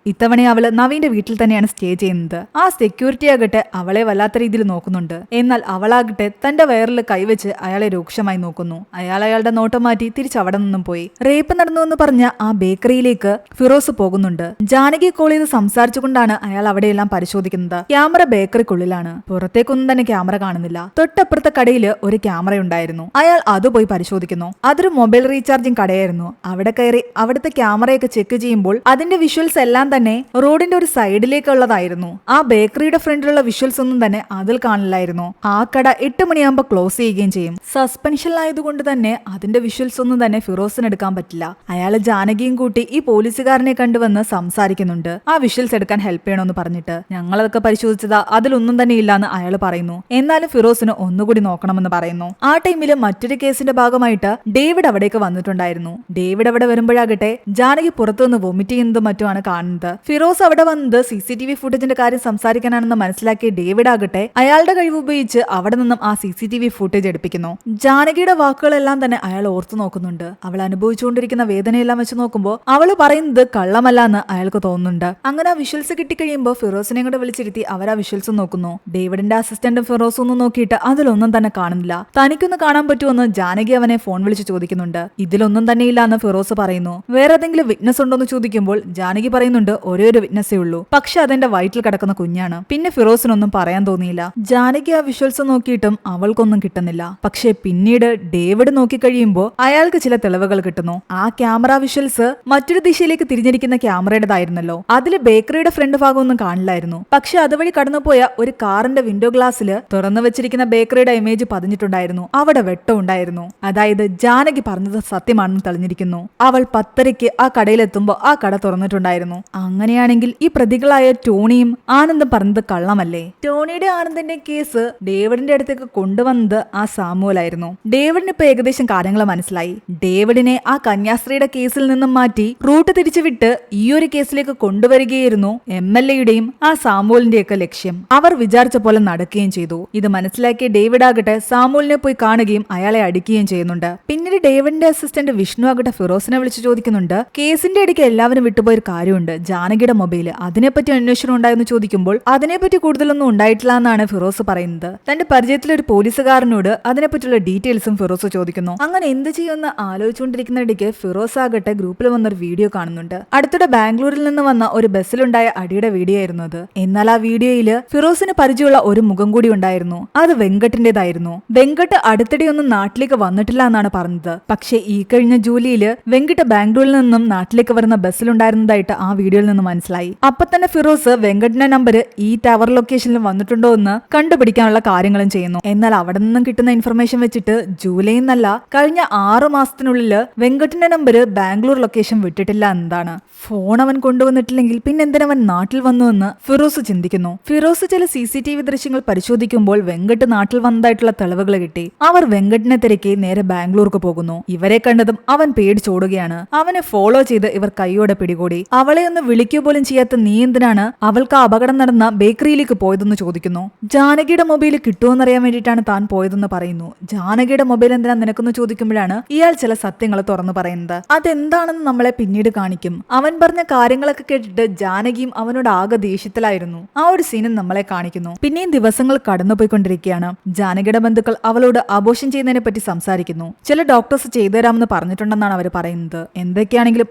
ഇത്തവണ അവള് നവീന്റെ വീട്ടിൽ തന്നെയാണ് സ്റ്റേ ചെയ്യുന്നത്. ആ സെക്യൂരിറ്റി ആകട്ടെ അവളെ വല്ലാത്ത രീതിയിൽ നോക്കുന്നുണ്ട്. എന്നാൽ അവളാകട്ടെ തന്റെ വയറിൽ കൈവച്ച് അയാളെ രൂക്ഷമായി നോക്കുന്നു. അയാളുടെ നോട്ടം മാറ്റി തിരിച്ച് അവിടെ നിന്നും പോയി. റേപ്പ് നടന്നു എന്ന് പറഞ്ഞ ആ ബേക്കറിയിലേക്ക് ഫിറോസ് പോകുന്നുണ്ട്. ജാനകി കോൾ ചെയ്ത് സംസാരിച്ചുകൊണ്ടാണ് അയാൾ അവിടെയെല്ലാം പരിശോധിക്കുന്നത്. ക്യാമറ ബേക്കറിക്കുള്ളിലാണ്, പുറത്തേക്കൊന്നും തന്നെ ക്യാമറ കാണുന്നില്ല. തൊട്ടപ്പുറത്തെ കടയിൽ ഒരു ക്യാമറ ഉണ്ടായിരുന്നു. അയാൾ അത് പോയി പരിശോധിക്കുന്നു. അതൊരു മൊബൈൽ റീചാർജിംഗ് കടയായിരുന്നു. അവിടെ കയറി അവിടുത്തെ ക്യാമറയൊക്കെ ചെക്ക് ചെയ്യുമ്പോൾ അതിന്റെ വിഷ്വൽസ് എല്ലാം തന്നെ റോഡിന്റെ ഒരു സൈഡിലേക്കുള്ളതായിരുന്നു. ആ ബേക്കറിയുടെ ഫ്രണ്ടിലുള്ള വിഷ്വൽസ് ഒന്നും തന്നെ അതിൽ കാണില്ലായിരുന്നു. ആ കട 8 മണിയാകുമ്പോൾ ക്ലോസ് ചെയ്യുകയും ചെയ്യും. സസ്പെൻഷനിലായതുകൊണ്ട് തന്നെ അതിന്റെ വിഷ്വൽസ് ഒന്നും തന്നെ ഫിറോസിന് എടുക്കാൻ പറ്റില്ല. അയാൾ ജാനകിയും കൂട്ടി ഈ പോലീസുകാരനെ കണ്ടുവന്ന് സംസാരിക്കുന്നുണ്ട്. ആ വിഷ്വൽസ് എടുക്കാൻ ഹെൽപ്പ് ചെയ്യണമെന്ന് പറഞ്ഞിട്ട്. ഞങ്ങളതൊക്കെ പരിശോധിച്ചതാ, അതിലൊന്നും തന്നെ ഇല്ലാന്ന് അയാൾ പറയുന്നു. എന്നാലും ഫിറോസിന് ഒന്നുകൂടി നോക്കണമെന്ന് പറയുന്നു. ആ ടൈമില് മറ്റൊരു കേസിന്റെ ഭാഗമായിട്ട് ഡേവിഡ് അവിടേക്ക് വന്നിട്ടുണ്ടായിരുന്നു. ഡേവിഡ് അവിടെ വരുമ്പോഴാകട്ടെ ജാനകി പുറത്തുനിന്ന് വൊമിറ്റ് ചെയ്യുന്നതും മറ്റുമാണ് കാണുന്നത്. ഫിറോസ് അവിടെ വന്നത് CCTV ഫുട്ടേജിന്റെ കാര്യം സംസാരിക്കാനാണെന്ന് മനസ്സിലാക്കിയ ഡേവിഡ് ആകട്ടെ അയാളുടെ കഴിവ് ഉപയോഗിച്ച് അവിടെ നിന്നും ആ CCTV ഫുട്ടേജ് എടുപ്പിക്കുന്നു. ജാനകിയുടെ വാക്കുകളെല്ലാം തന്നെ അയാൾ ഓർത്തു നോക്കുന്നുണ്ട്. അവൾ അനുഭവിച്ചുകൊണ്ടിരിക്കുന്ന വേദനയെല്ലാം വെച്ച് നോക്കുമ്പോൾ അവൾ പറയുന്നത് കള്ളമല്ല എന്ന് അയാൾക്ക് തോന്നുന്നുണ്ട്. അങ്ങനെ ആ വിഷ്വൽസ് കിട്ടിക്കഴിയുമ്പോൾ ഫിറോസിനെ കൂടെ വിളിച്ചിരുത്തി അവർ ആ വിഷ്വൽസ് നോക്കുന്നു. ഡേവിഡിന്റെ അസിസ്റ്റന്റും ഫിറോസും ഒന്ന് നോക്കിയിട്ട് അതിലൊന്നും തന്നെ കാണുന്നില്ല. തനിക്കൊന്ന് കാണാൻ പറ്റുമെന്ന് ജാനകി അവനെ ഫോൺ വിളിച്ച് ചോദിക്കുന്നുണ്ട്. ഇതിലൊന്നും തന്നെയില്ല എന്ന് ഫിറോസ് പറയുന്നു. വേറെ ഏതെങ്കിലും വിറ്റ്നസ് ഉണ്ടോ എന്ന് ചോദിക്കുമ്പോൾ ജാനകി പറയുന്നുണ്ട് ഒരേ ഒരു വിറ്റ്നസ്സേ ഉള്ളൂ, പക്ഷെ അതെന്റെ വയറ്റിൽ കിടക്കുന്ന കുഞ്ഞാണ്. പിന്നെ ഫിറോസിനൊന്നും പറയാൻ തോന്നിയില്ല. ജാനകി ആ വിഷ്വൽസ് നോക്കിയിട്ടും അവൾക്കൊന്നും കിട്ടുന്നില്ല. പക്ഷെ പിന്നീട് ഡേവിഡ് നോക്കിക്കഴിയുമ്പോൾ അയാൾക്ക് ചില തെളിവുകൾ കിട്ടുന്നു. ആ ക്യാമറ വിഷ്വൽസ് മറ്റൊരു ദിശയിലേക്ക് തിരിഞ്ഞിരിക്കുന്ന ക്യാമറയുടേതായിരുന്നല്ലോ. അതില് ബേക്കറിയുടെ ഫ്രണ്ട് ഭാഗമൊന്നും കാണില്ലായിരുന്നു. പക്ഷെ അതുവഴി കടന്നുപോയ ഒരു കാറിന്റെ വിൻഡോ ഗ്ലാസ്സിൽ തുറന്നു വെച്ചിരിക്കുന്ന ബേക്കറിയുടെ ഇമേജ് പതിഞ്ഞിട്ടുണ്ടായിരുന്നു. അവിടെ വെട്ടമുണ്ടായിരുന്നു. അതായത് ജാനകി പറഞ്ഞത് സത്യമാണെന്ന് തെളിഞ്ഞിരിക്കുന്നു. അവൾ 10:30 ആ കടയിലെത്തുമ്പോൾ ആ കട തുറന്നിട്ടുണ്ടായിരുന്നു. അങ്ങനെയാണെങ്കിൽ ഈ പ്രതികളായ ടോണിയും ആനന്ദും പറഞ്ഞത് കള്ളമല്ലേ? ടോണിയുടെ ആനന്ദിന്റെ കേസ് ഡേവിഡിന്റെ അടുത്തേക്ക് കൊണ്ടുവന്നത് ആ സാമുവലായിരുന്നു. ഡേവിഡിന് ഇപ്പൊ ഏകദേശം കാര്യങ്ങൾ മനസ്സിലായി. ഡേവിഡിനെ ആ കന്യാസ്ത്രീയുടെ കേസിൽ നിന്നും മാറ്റി റൂട്ട് തിരിച്ചുവിട്ട് ഈ ഒരു കേസിലേക്ക് കൊണ്ടുവരികയായിരുന്നു MLAയുടെയും ആ സാമുവലിന്റെയൊക്കെ ലക്ഷ്യം. അവർ വിചാരിച്ച പോലെ നടക്കുകയും ചെയ്തു. ഇത് മനസ്സിലാക്കിയ ഡേവിഡ് ആകട്ടെ സാമുവലിനെ പോയി കാണുകയും അയാളെ അടിക്കുകയും ചെയ്യുന്നുണ്ട്. പിന്നീട് ഡേവിഡിന്റെ അസിസ്റ്റന്റ് വിഷ്ണു ആകട്ടെ ഫിറോസിനെ വിളിച്ചു ചോദിക്കുന്നുണ്ട്, കേസിന്റെ ഇടയ്ക്ക് എല്ലാവരും വിട്ടുപോയൊരു കാര്യമുണ്ട്, ജാനകിയുടെ മൊബൈൽ, അതിനെപ്പറ്റി അന്വേഷണം ഉണ്ടായെന്ന് ചോദിക്കുമ്പോൾ അതിനെപ്പറ്റി കൂടുതലൊന്നും ഉണ്ടായിട്ടില്ല എന്നാണ് ഫിറോസ് പറയുന്നത്. തന്റെ പരിചയത്തിലെ ഒരു പോലീസുകാരനോട് അതിനെപ്പറ്റിയുള്ള ഡീറ്റെയിൽസും ഫിറോസ് ചോദിക്കുന്നു. അങ്ങനെ എന്ത് ചെയ്യുമെന്ന് ആലോചിച്ചുകൊണ്ടിരിക്കുന്നിടയ്ക്ക് ഫിറോസ് ആകട്ടെ ഗ്രൂപ്പിൽ വന്നൊരു വീഡിയോ കാണുന്നുണ്ട്. അടുത്തിടെ ബാംഗ്ലൂരിൽ നിന്ന് വന്ന ഒരു ബസ്സിലുണ്ടായ അടിയുടെ വീഡിയോ ആയിരുന്നു അത്. എന്നാൽ ആ വീഡിയോയില് ഫിറോസിന് പരിചയമുള്ള ഒരു മുഖം കൂടി ഉണ്ടായിരുന്നു. അത് വെങ്കട്ടിന്റേതായിരുന്നു. വെങ്കട്ട് അടുത്തിടെയൊന്നും നാട്ടിലേക്ക് വന്നിട്ടില്ല എന്നാണ് പറഞ്ഞത്. പക്ഷേ ഈ കഴിഞ്ഞ ജൂലൈയില് വെങ്കട്ട് ബാംഗ്ലൂരിൽ നിന്നും നാട്ടിലേക്ക് വരുന്ന ബസ്സിലുണ്ടായിരുന്നതായിട്ട് ആ വീഡിയോയിൽ നിന്ന് മനസ്സിലായി. അപ്പൊ തന്നെ ഫിറോസ് വെങ്കട്ടിന്റെ നമ്പർ ഈ ടവർ ലൊക്കേഷനിൽ വന്നിട്ടുണ്ടോ എന്ന് കണ്ടുപിടിക്കാനുള്ള കാര്യങ്ങളും ചെയ്യുന്നു. എന്നാൽ അവിടെ നിന്നും കിട്ടുന്ന ഇൻഫർമേഷൻ വെച്ചിട്ട് ജൂലൈ എന്നല്ല കഴിഞ്ഞ 6 മാസത്തിനുള്ളില് വെങ്കട്ടിന്റെ നമ്പർ ബാംഗ്ലൂർ ലൊക്കേഷൻ വിട്ടിട്ടില്ല എന്നതാണ്. ഫോൺ അവൻ കൊണ്ടുവന്നിട്ടില്ലെങ്കിൽ പിന്നെന്തിനവൻ നാട്ടിൽ വന്നുവെന്ന് ഫിറോസ് ചിന്തിക്കുന്നു. ഫിറോസ് ചില CCTV ദൃശ്യങ്ങൾ പരിശോധിക്കുമ്പോൾ വെങ്കട്ട് നാട്ടിൽ വന്നതായിട്ടുള്ള തെളിവുകൾ കിട്ടി. അവർ വെങ്കട്ടിനെ തിരക്കി നേരെ ബാംഗ്ലൂർക്ക് പോകുന്നു. ഇവരെ കണ്ടതും അവൻ പേടിച്ചോടുകയാണ്. അവനെ ഫോളോ ചെയ്ത് ഇവർ കൈയോടെ പിടികൂടി. അവളെ ഒന്ന് വിളിക്കുക പോലും ചെയ്യാത്ത നീ എന്തിനാണ് അവൾക്ക് അപകടം നടന്ന ബേക്കറിയിലേക്ക് പോയതെന്ന് ചോദിക്കുന്നു. ജാനകിയുടെ മൊബൈൽ കിട്ടുമെന്നറിയാൻ വേണ്ടിയിട്ടാണ് താൻ പോയതെന്ന് പറയുന്നു. ജാനകിയുടെ മൊബൈൽ എന്തിനാ നിനക്കെന്ന് ചോദിക്കുമ്പോഴാണ് ഇയാൾ ചില സത്യങ്ങൾ തുറന്നു പറയുന്നത്. അതെന്താണെന്ന് നമ്മളെ പിന്നീട് കാണിക്കും. അവൻ പറഞ്ഞ കാര്യങ്ങളൊക്കെ കേട്ടിട്ട് ജാനകിയും അവനോട് ആകെ ദേഷ്യത്തിലായിരുന്നു. ആ ഒരു സീനും നമ്മളെ കാണിക്കുന്നു. പിന്നെയും ദിവസങ്ങൾ കടന്നുപോയിക്കൊണ്ടിരിക്കുകയാണ്. ജാനകിയുടെ ബന്ധുക്കൾ അവളോട് അബോർഷൻ ചെയ്യുന്നതിനെ പറ്റി സംസാരിക്കുന്നു. ചില ഡോക്ടേഴ്സ് ചെയ്തുതരാമെന്ന് പറഞ്ഞിട്ടുണ്ടെന്നാണ് അവർ പറയുന്നത്. എന്തൊക്കെയാണെങ്കിലും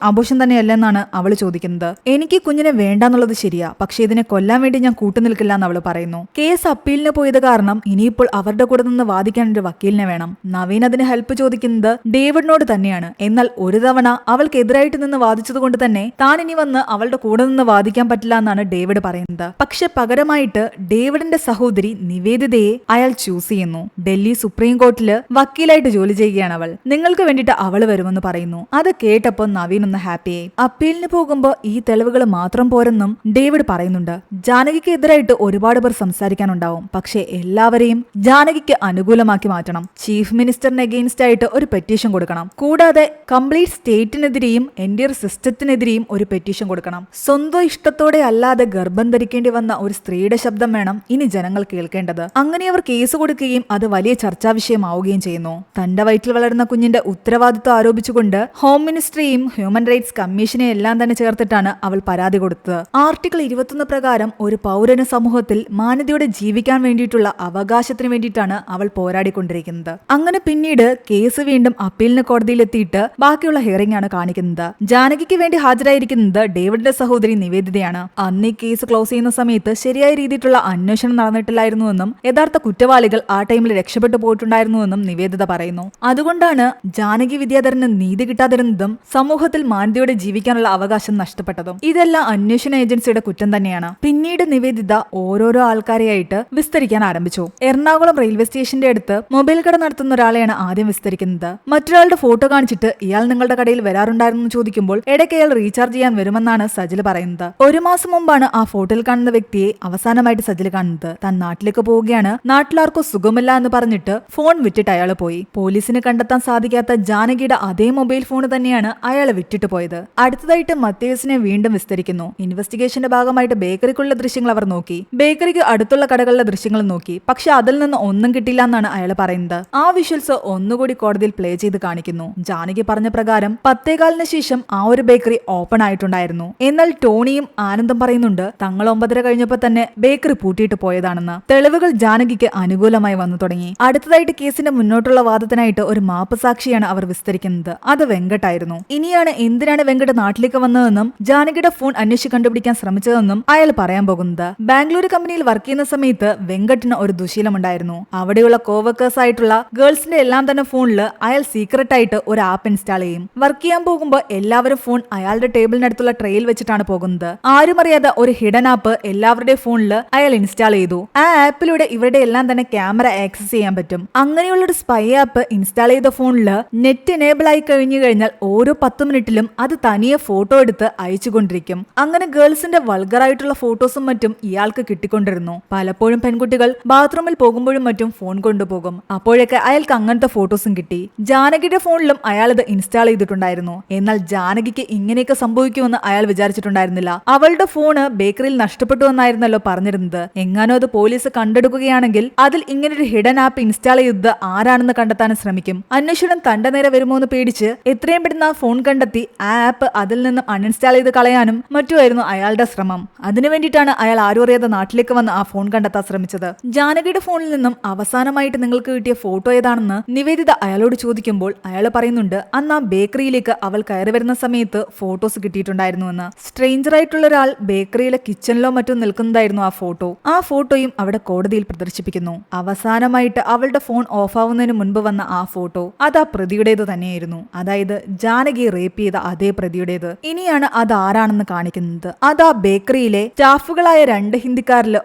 അബോർഷൻ തന്നെയല്ലെന്നാണ് അവൾ ചോദിക്കുന്നത്. എനിക്ക് കുഞ്ഞിനെ വേണ്ടാന്നുള്ളത് ശരിയാ, പക്ഷെ ഇതിനെ കൊല്ലാൻ വേണ്ടി ഞാൻ കൂട്ടുനിൽക്കില്ല എന്ന് അവൾ പറയുന്നു. കേസ് അപ്പീലിന് പോയത് കാരണം ഇനിയിപ്പോൾ അവരുടെ കൂടെ നിന്ന് വാദിക്കാൻ ഒരു വക്കീലിനെ വേണം. നവീൻ അതിന് ഹെൽപ്പ് ചോദിക്കുന്നത് ഡേവിഡിനോട് തന്നെയാണ്. എന്നാൽ ഒരു തവണ അവൾക്കെതിരായിട്ട് നിന്ന് വാദിച്ചതുകൊണ്ട് തന്നെ താൻ ഇനി വന്ന് അവളുടെ കൂടെ നിന്ന് വാദിക്കാൻ പറ്റില്ല എന്നാണ് ഡേവിഡ് പറയുന്നത്. പക്ഷെ പകരമായിട്ട് ഡേവിഡിന്റെ സഹോദരി നിവേദിതയെ അയാൾ ചൂസ് ചെയ്യുന്നു. ഡൽഹി സുപ്രീം കോർട്ടില് വക്കീലായിട്ട് ജോലി ചെയ്യുകയാണ് അവൾ. നിങ്ങൾക്ക് വേണ്ടിയിട്ട് അവൾ വരുമെന്ന് പറയുന്നു. അത് കേട്ടപ്പോൾ നവീൻ ഒന്ന് ഹാപ്പിയായി. അപ്പീലിന് പോകുമ്പോൾ ഈ തെളിവുകൾ മാത്രം പോരെന്നും ഡേവിഡ് പറയുന്നുണ്ട്. ജാനകിക്ക് എതിരായിട്ട് ഒരുപാട് പേർ സംസാരിക്കാനുണ്ടാവും. പക്ഷെ എല്ലാവരെയും ജാനകിക്ക് അനുകൂലമാക്കി മാറ്റണം. ചീഫ് മിനിസ്റ്ററിന് അഗെയിൻസ്റ്റ് ആയിട്ട് ഒരു പെറ്റീഷൻ കൊടുക്കണം. കൂടാതെ കംപ്ലീറ്റ് സ്റ്റേറ്റിനെതിരെയും എൻഡിയർ സിസ്റ്റത്തിനെതിരെയും ഒരു പെറ്റീഷൻ കൊടുക്കണം. സ്വന്തം ഇഷ്ടത്തോടെ അല്ലാതെ ഗർഭം ധരിക്കേണ്ടി വന്ന ഒരു സ്ത്രീയുടെ ശബ്ദം വേണം ഇനി ജനങ്ങൾ കേൾക്കേണ്ടത്. അങ്ങനെ അവർ കേസ് കൊടുക്കുകയും അത് വലിയ ചർച്ചാ വിഷയമാവുകയും ചെയ്യുന്നു. തന്റെ വയറ്റിൽ വളരുന്ന കുഞ്ഞിന്റെ ഉത്തരവാദിത്വം ആരോപിച്ചുകൊണ്ട് ഹോം മിനിസ്ട്രിയും ഹ്യൂമൻ റൈറ്റ്സ് കമ്മീഷനെയും എല്ലാം തന്നെ ചേർത്തിട്ടാണ് അവൾ പരാതി കൊടുത്തത്. ആർട്ടിക്കിൾ 21 പ്രകാരം ഒരു പൗരന് സമൂഹത്തിൽ മാന്യതയോടെ ജീവിക്കാൻ വേണ്ടിയിട്ടുള്ള അവകാശത്തിന് വേണ്ടിയിട്ടാണ് അവൾ പോരാടിക്കൊണ്ടിരിക്കുന്നത്. അങ്ങനെ പിന്നീട് കേസ് വീണ്ടും അപ്പീലിന് കോടതിയിലെത്തിയിട്ട് ബാക്കിയുള്ള ഹിയറിംഗ് ആണ് കാണിക്കുന്നത്. ജാനകിക്ക് വേണ്ടി ഹാജരായിരിക്കുന്നത് ഡേവിഡിന്റെ സഹോദരി നിവേദിതയാണ്. അന്ന് ഈ കേസ് ക്ലോസ് ചെയ്യുന്ന സമയത്ത് ശരിയായ രീതിയിലുള്ള അന്വേഷണം നടന്നിട്ടില്ലായിരുന്നുവെന്നും യഥാർത്ഥ കുറ്റവാളികൾ ആ ടൈമിൽ രക്ഷപ്പെട്ടു പോയിട്ടുണ്ടായിരുന്നുവെന്നും നിവേദിത പറയുന്നു. അതുകൊണ്ടാണ് ജാനകി വിദ്യാധരന് നീതി കിട്ടാതിരുന്നതും സമൂഹത്തിൽ മാന്യതയോടെ ജീവിക്കാനുള്ള അവകാശം നഷ്ടപ്പെട്ടതും. ഇതെല്ലാം അന്വേഷണ ഏജൻസിയുടെ കുറ്റം തന്നെയാണ്. പിന്നീട് നിവേദിത ഓരോരോ ആൾക്കാരെയായിട്ട് വിസ്തരിക്കാൻ ആരംഭിച്ചു. എറണാകുളം റെയിൽവേ സ്റ്റേഷന്റെ അടുത്ത് മൊബൈൽ കട നടത്തുന്ന ഒരാളെയാണ് ആദ്യം വിസ്തരിക്കുന്നത്. മറ്റൊരാളുടെ ഫോട്ടോ കാണിച്ചിട്ട് ഇയാൾ നിങ്ങളുടെ കടയിൽ വരാറുണ്ടായിരുന്നു ചോദിക്കുമ്പോൾ ഇടയ്ക്ക് അയാൾ റീചാർജ് ചെയ്യാൻ വരുമെന്നാണ് സജിൽ പറയുന്നത്. 1 മാസം മുമ്പാണ് ആ ഫോട്ടോയിൽ കാണുന്ന വ്യക്തിയെ അവസാനമായിട്ട് സജിൽ കാണുന്നത്. താൻ നാട്ടിലേക്ക് പോവുകയാണ്, നാട്ടിലാർക്കോ സുഖമില്ല എന്ന് പറഞ്ഞിട്ട് ഫോൺ വിറ്റിട്ട് അയാൾ പോയി. പോലീസിന് കണ്ടെത്താൻ സാധിക്കാത്ത ജാനകിയുടെ അതേ മൊബൈൽ ഫോൺ തന്നെയാണ് അയാളെ വിട്ടിട്ട് പോയത്. അടുത്തതായിട്ട് മത്തേഴ്സിനെ വീണ്ടും വിസ്തരിക്കുന്നു. ഇൻവെസ്റ്റിഗേഷന്റെ ഭാഗമായിട്ട് ബേക്കറിക്കുള്ള ദൃശ്യങ്ങൾ അവർ നോക്കി, ബേക്കറിക്ക് അടുത്തുള്ള കടകളുടെ ദൃശ്യങ്ങൾ നോക്കി. പക്ഷെ അതിൽ നിന്ന് ഒന്നും കിട്ടില്ല എന്നാണ് അയാൾ പറയുന്നത്. ആ വിഷ്വൽസ് ഒന്നുകൂടി കോടതിയിൽ പ്ലേ ചെയ്ത് കാണിക്കുന്നു. ജാനകി പറഞ്ഞ പ്രകാരം 10:15 ശേഷം ആ ഒരു ബേക്കറി ഓപ്പൺ ആയിട്ടുണ്ടായിരുന്നു. എന്നാൽ ടോണിയും ആനന്ദും പറയുന്നുണ്ട് തങ്ങൾ 9:30 കഴിഞ്ഞപ്പോൾ തന്നെ ബേക്കറി പൂട്ടിയിട്ട് പോയതാണെന്ന്. തെളിവുകൾ ജാനകിക്ക് അനുകൂലമായി വന്നു തുടങ്ങി. അടുത്തതായിട്ട് കേസിന്റെ മുന്നോട്ടുള്ള വാദത്തിനായിട്ട് ഒരു മാപ്പ് സാക്ഷിയാണ് അവർ വിസ്തരിക്കുന്നത്. അത് വെങ്കട്ടായിരുന്നു. ഇനിയാണ് എന്തിനാണ് വെങ്കട്ട് നാട്ടിലേക്ക് വന്നതെന്നും ജാനകിയുടെ ഫോൺ അന്വേഷിച്ച് കണ്ടുപിടിക്കാൻ ശ്രമിച്ചതെന്നും അയാൾ പറയാൻ പോകുന്നത്. ബാംഗ്ലൂർ കമ്പനിയിൽ വർക്ക് ചെയ്യുന്ന സമയത്ത് വെങ്കട്ടിന് ഒരു ദുശീലമുണ്ടായിരുന്നു. അവിടെയുള്ള കോവർക്കേഴ്സ് ആയിട്ടുള്ള ഗേൾസിന്റെ എല്ലാം തന്നെ ഫോണിൽ അയാൾ സീക്രട്ട് ആയിട്ട് ഒരു ആപ്പ് ഇൻസ്റ്റാൾ ചെയ്യും. വർക്ക് ചെയ്യാൻ പോകുമ്പോൾ എല്ലാവരും ഫോൺ അയാളുടെ ടേബിളിനടുത്തുള്ള ട്രെയിൽ വെച്ചിട്ടാണ് പോകുന്നത്. ആരും അറിയാതെ ഒരു ഹിഡൻ ആപ്പ് എല്ലാവരുടെയും ഫോണിൽ അയാൾ ഇൻസ്റ്റാൾ ചെയ്തു. ആ ആപ്പിലൂടെ ഇവരുടെ എല്ലാം തന്നെ ക്യാമറ ആക്സസ് ചെയ്യാൻ പറ്റും. അങ്ങനെയുള്ള ഒരു സ്പൈ ആപ്പ് ഇൻസ്റ്റാൾ ചെയ്ത ഫോണിൽ നെറ്റ് എനേബിൾ ആയി കഴിഞ്ഞു കഴിഞ്ഞാൽ ഓരോ 10 മിനിറ്റിലും അത് തനിയെ ഫോട്ടോ എടുത്ത് അയച്ചുകൊണ്ടിരിക്കും. അങ്ങനെ ഗേൾസിന്റെ വൾഗറായിട്ടുള്ള ഫോട്ടോസും മറ്റും ഇയാൾക്ക് കിട്ടിക്കൊണ്ടിരുന്നു. പലപ്പോഴും പെൺകുട്ടികൾ ബാത്റൂമിൽ പോകുമ്പോഴും മറ്റും ഫോൺ കൊണ്ടുപോകും. അപ്പോഴൊക്കെ അയാൾക്ക് അങ്ങനത്തെ ഫോട്ടോസും കിട്ടി. ജാനകിയുടെ ഫോണിലും അയാൾ ഇത് ഇൻസ്റ്റാൾ ചെയ്തിട്ടുണ്ടായിരുന്നു. എന്നാൽ ജാനകിക്ക് ഇങ്ങനെയൊക്കെ സംഭവിക്കുമെന്ന് അയാൾ വിചാരിച്ചിട്ടുണ്ടായിരുന്നില്ല. അവളുടെ ഫോണ് ബേക്കറിയിൽ നഷ്ടപ്പെട്ടു എന്നായിരുന്നല്ലോ പറഞ്ഞിരുന്നത്. എങ്ങാനോ അത് പോലീസ് കണ്ടെടുക്കുകയാണെങ്കിൽ അതിൽ ഇങ്ങനൊരു ഹിഡൻ ആപ്പ് ഇൻസ്റ്റാൾ ചെയ്തത് ആരാണെന്ന് കണ്ടെത്താൻ ശ്രമിക്കും. അന്വേഷണം തന്റെ നേരെ വരുമോ എന്ന് പേടിച്ച് എത്രയും പെട്ടെന്ന് ആ ഫോൺ കണ്ടെത്തി ആ ആപ്പ് അതിൽ നിന്നും അൺഇൻസ്റ്റാൾ ചെയ്ത് കളയാനും മറ്റുമായിരുന്നു അയാളുടെ ശ്രമം. അതിനു വേണ്ടിയിട്ടാണ് അയാൾ ആരും അറിയാതെ നാട്ടിലേക്ക് വന്ന് ആ ഫോൺ കണ്ടെത്താൻ ശ്രമിച്ചത്. ജാനകിയുടെ ഫോണിൽ നിന്നും അവസാനമായിട്ട് നിങ്ങൾക്ക് കിട്ടിയ ഫോട്ടോ ഏതാണെന്ന് നിവേദിത അയാളോട് ചോദിക്കുമ്പോൾ അയാൾ പറയുന്നുണ്ട് അന്ന് ആ ബേക്കറിയിലേക്ക് അവൾ കയറി വരുന്ന സമയത്ത് ഫോട്ടോസ് കിട്ടിയിട്ടുണ്ടായിരുന്നുവെന്ന്. സ്ട്രേഞ്ചർ ആയിട്ടുള്ള ഒരാൾ ബേക്കറിയിലെ കിച്ചണിലോ മറ്റോ നിൽക്കുന്നതായിരുന്നു ആ ഫോട്ടോ. ആ ഫോട്ടോയും അവിടെ കോടതിയിൽ പ്രദർശിപ്പിക്കുന്നു. അവസാനമായിട്ട് അവളുടെ ഫോൺ ഓഫ് ആവുന്നതിന് മുൻപ് വന്ന ആ ഫോട്ടോ അത് ആ പ്രതിയുടേത് തന്നെയായിരുന്നു. അതായത് ജാനകി റേപ്പ് ചെയ്ത അതേ പ്രതിയുടേത്. ഇനിയാണ് അത് ആരാണെന്ന് കാണിക്കുന്നത്. അത് ആ ബേക്കറിയിലെ സ്റ്റാഫുകളായ 2 ഹിന്ദിക്കാരിൽ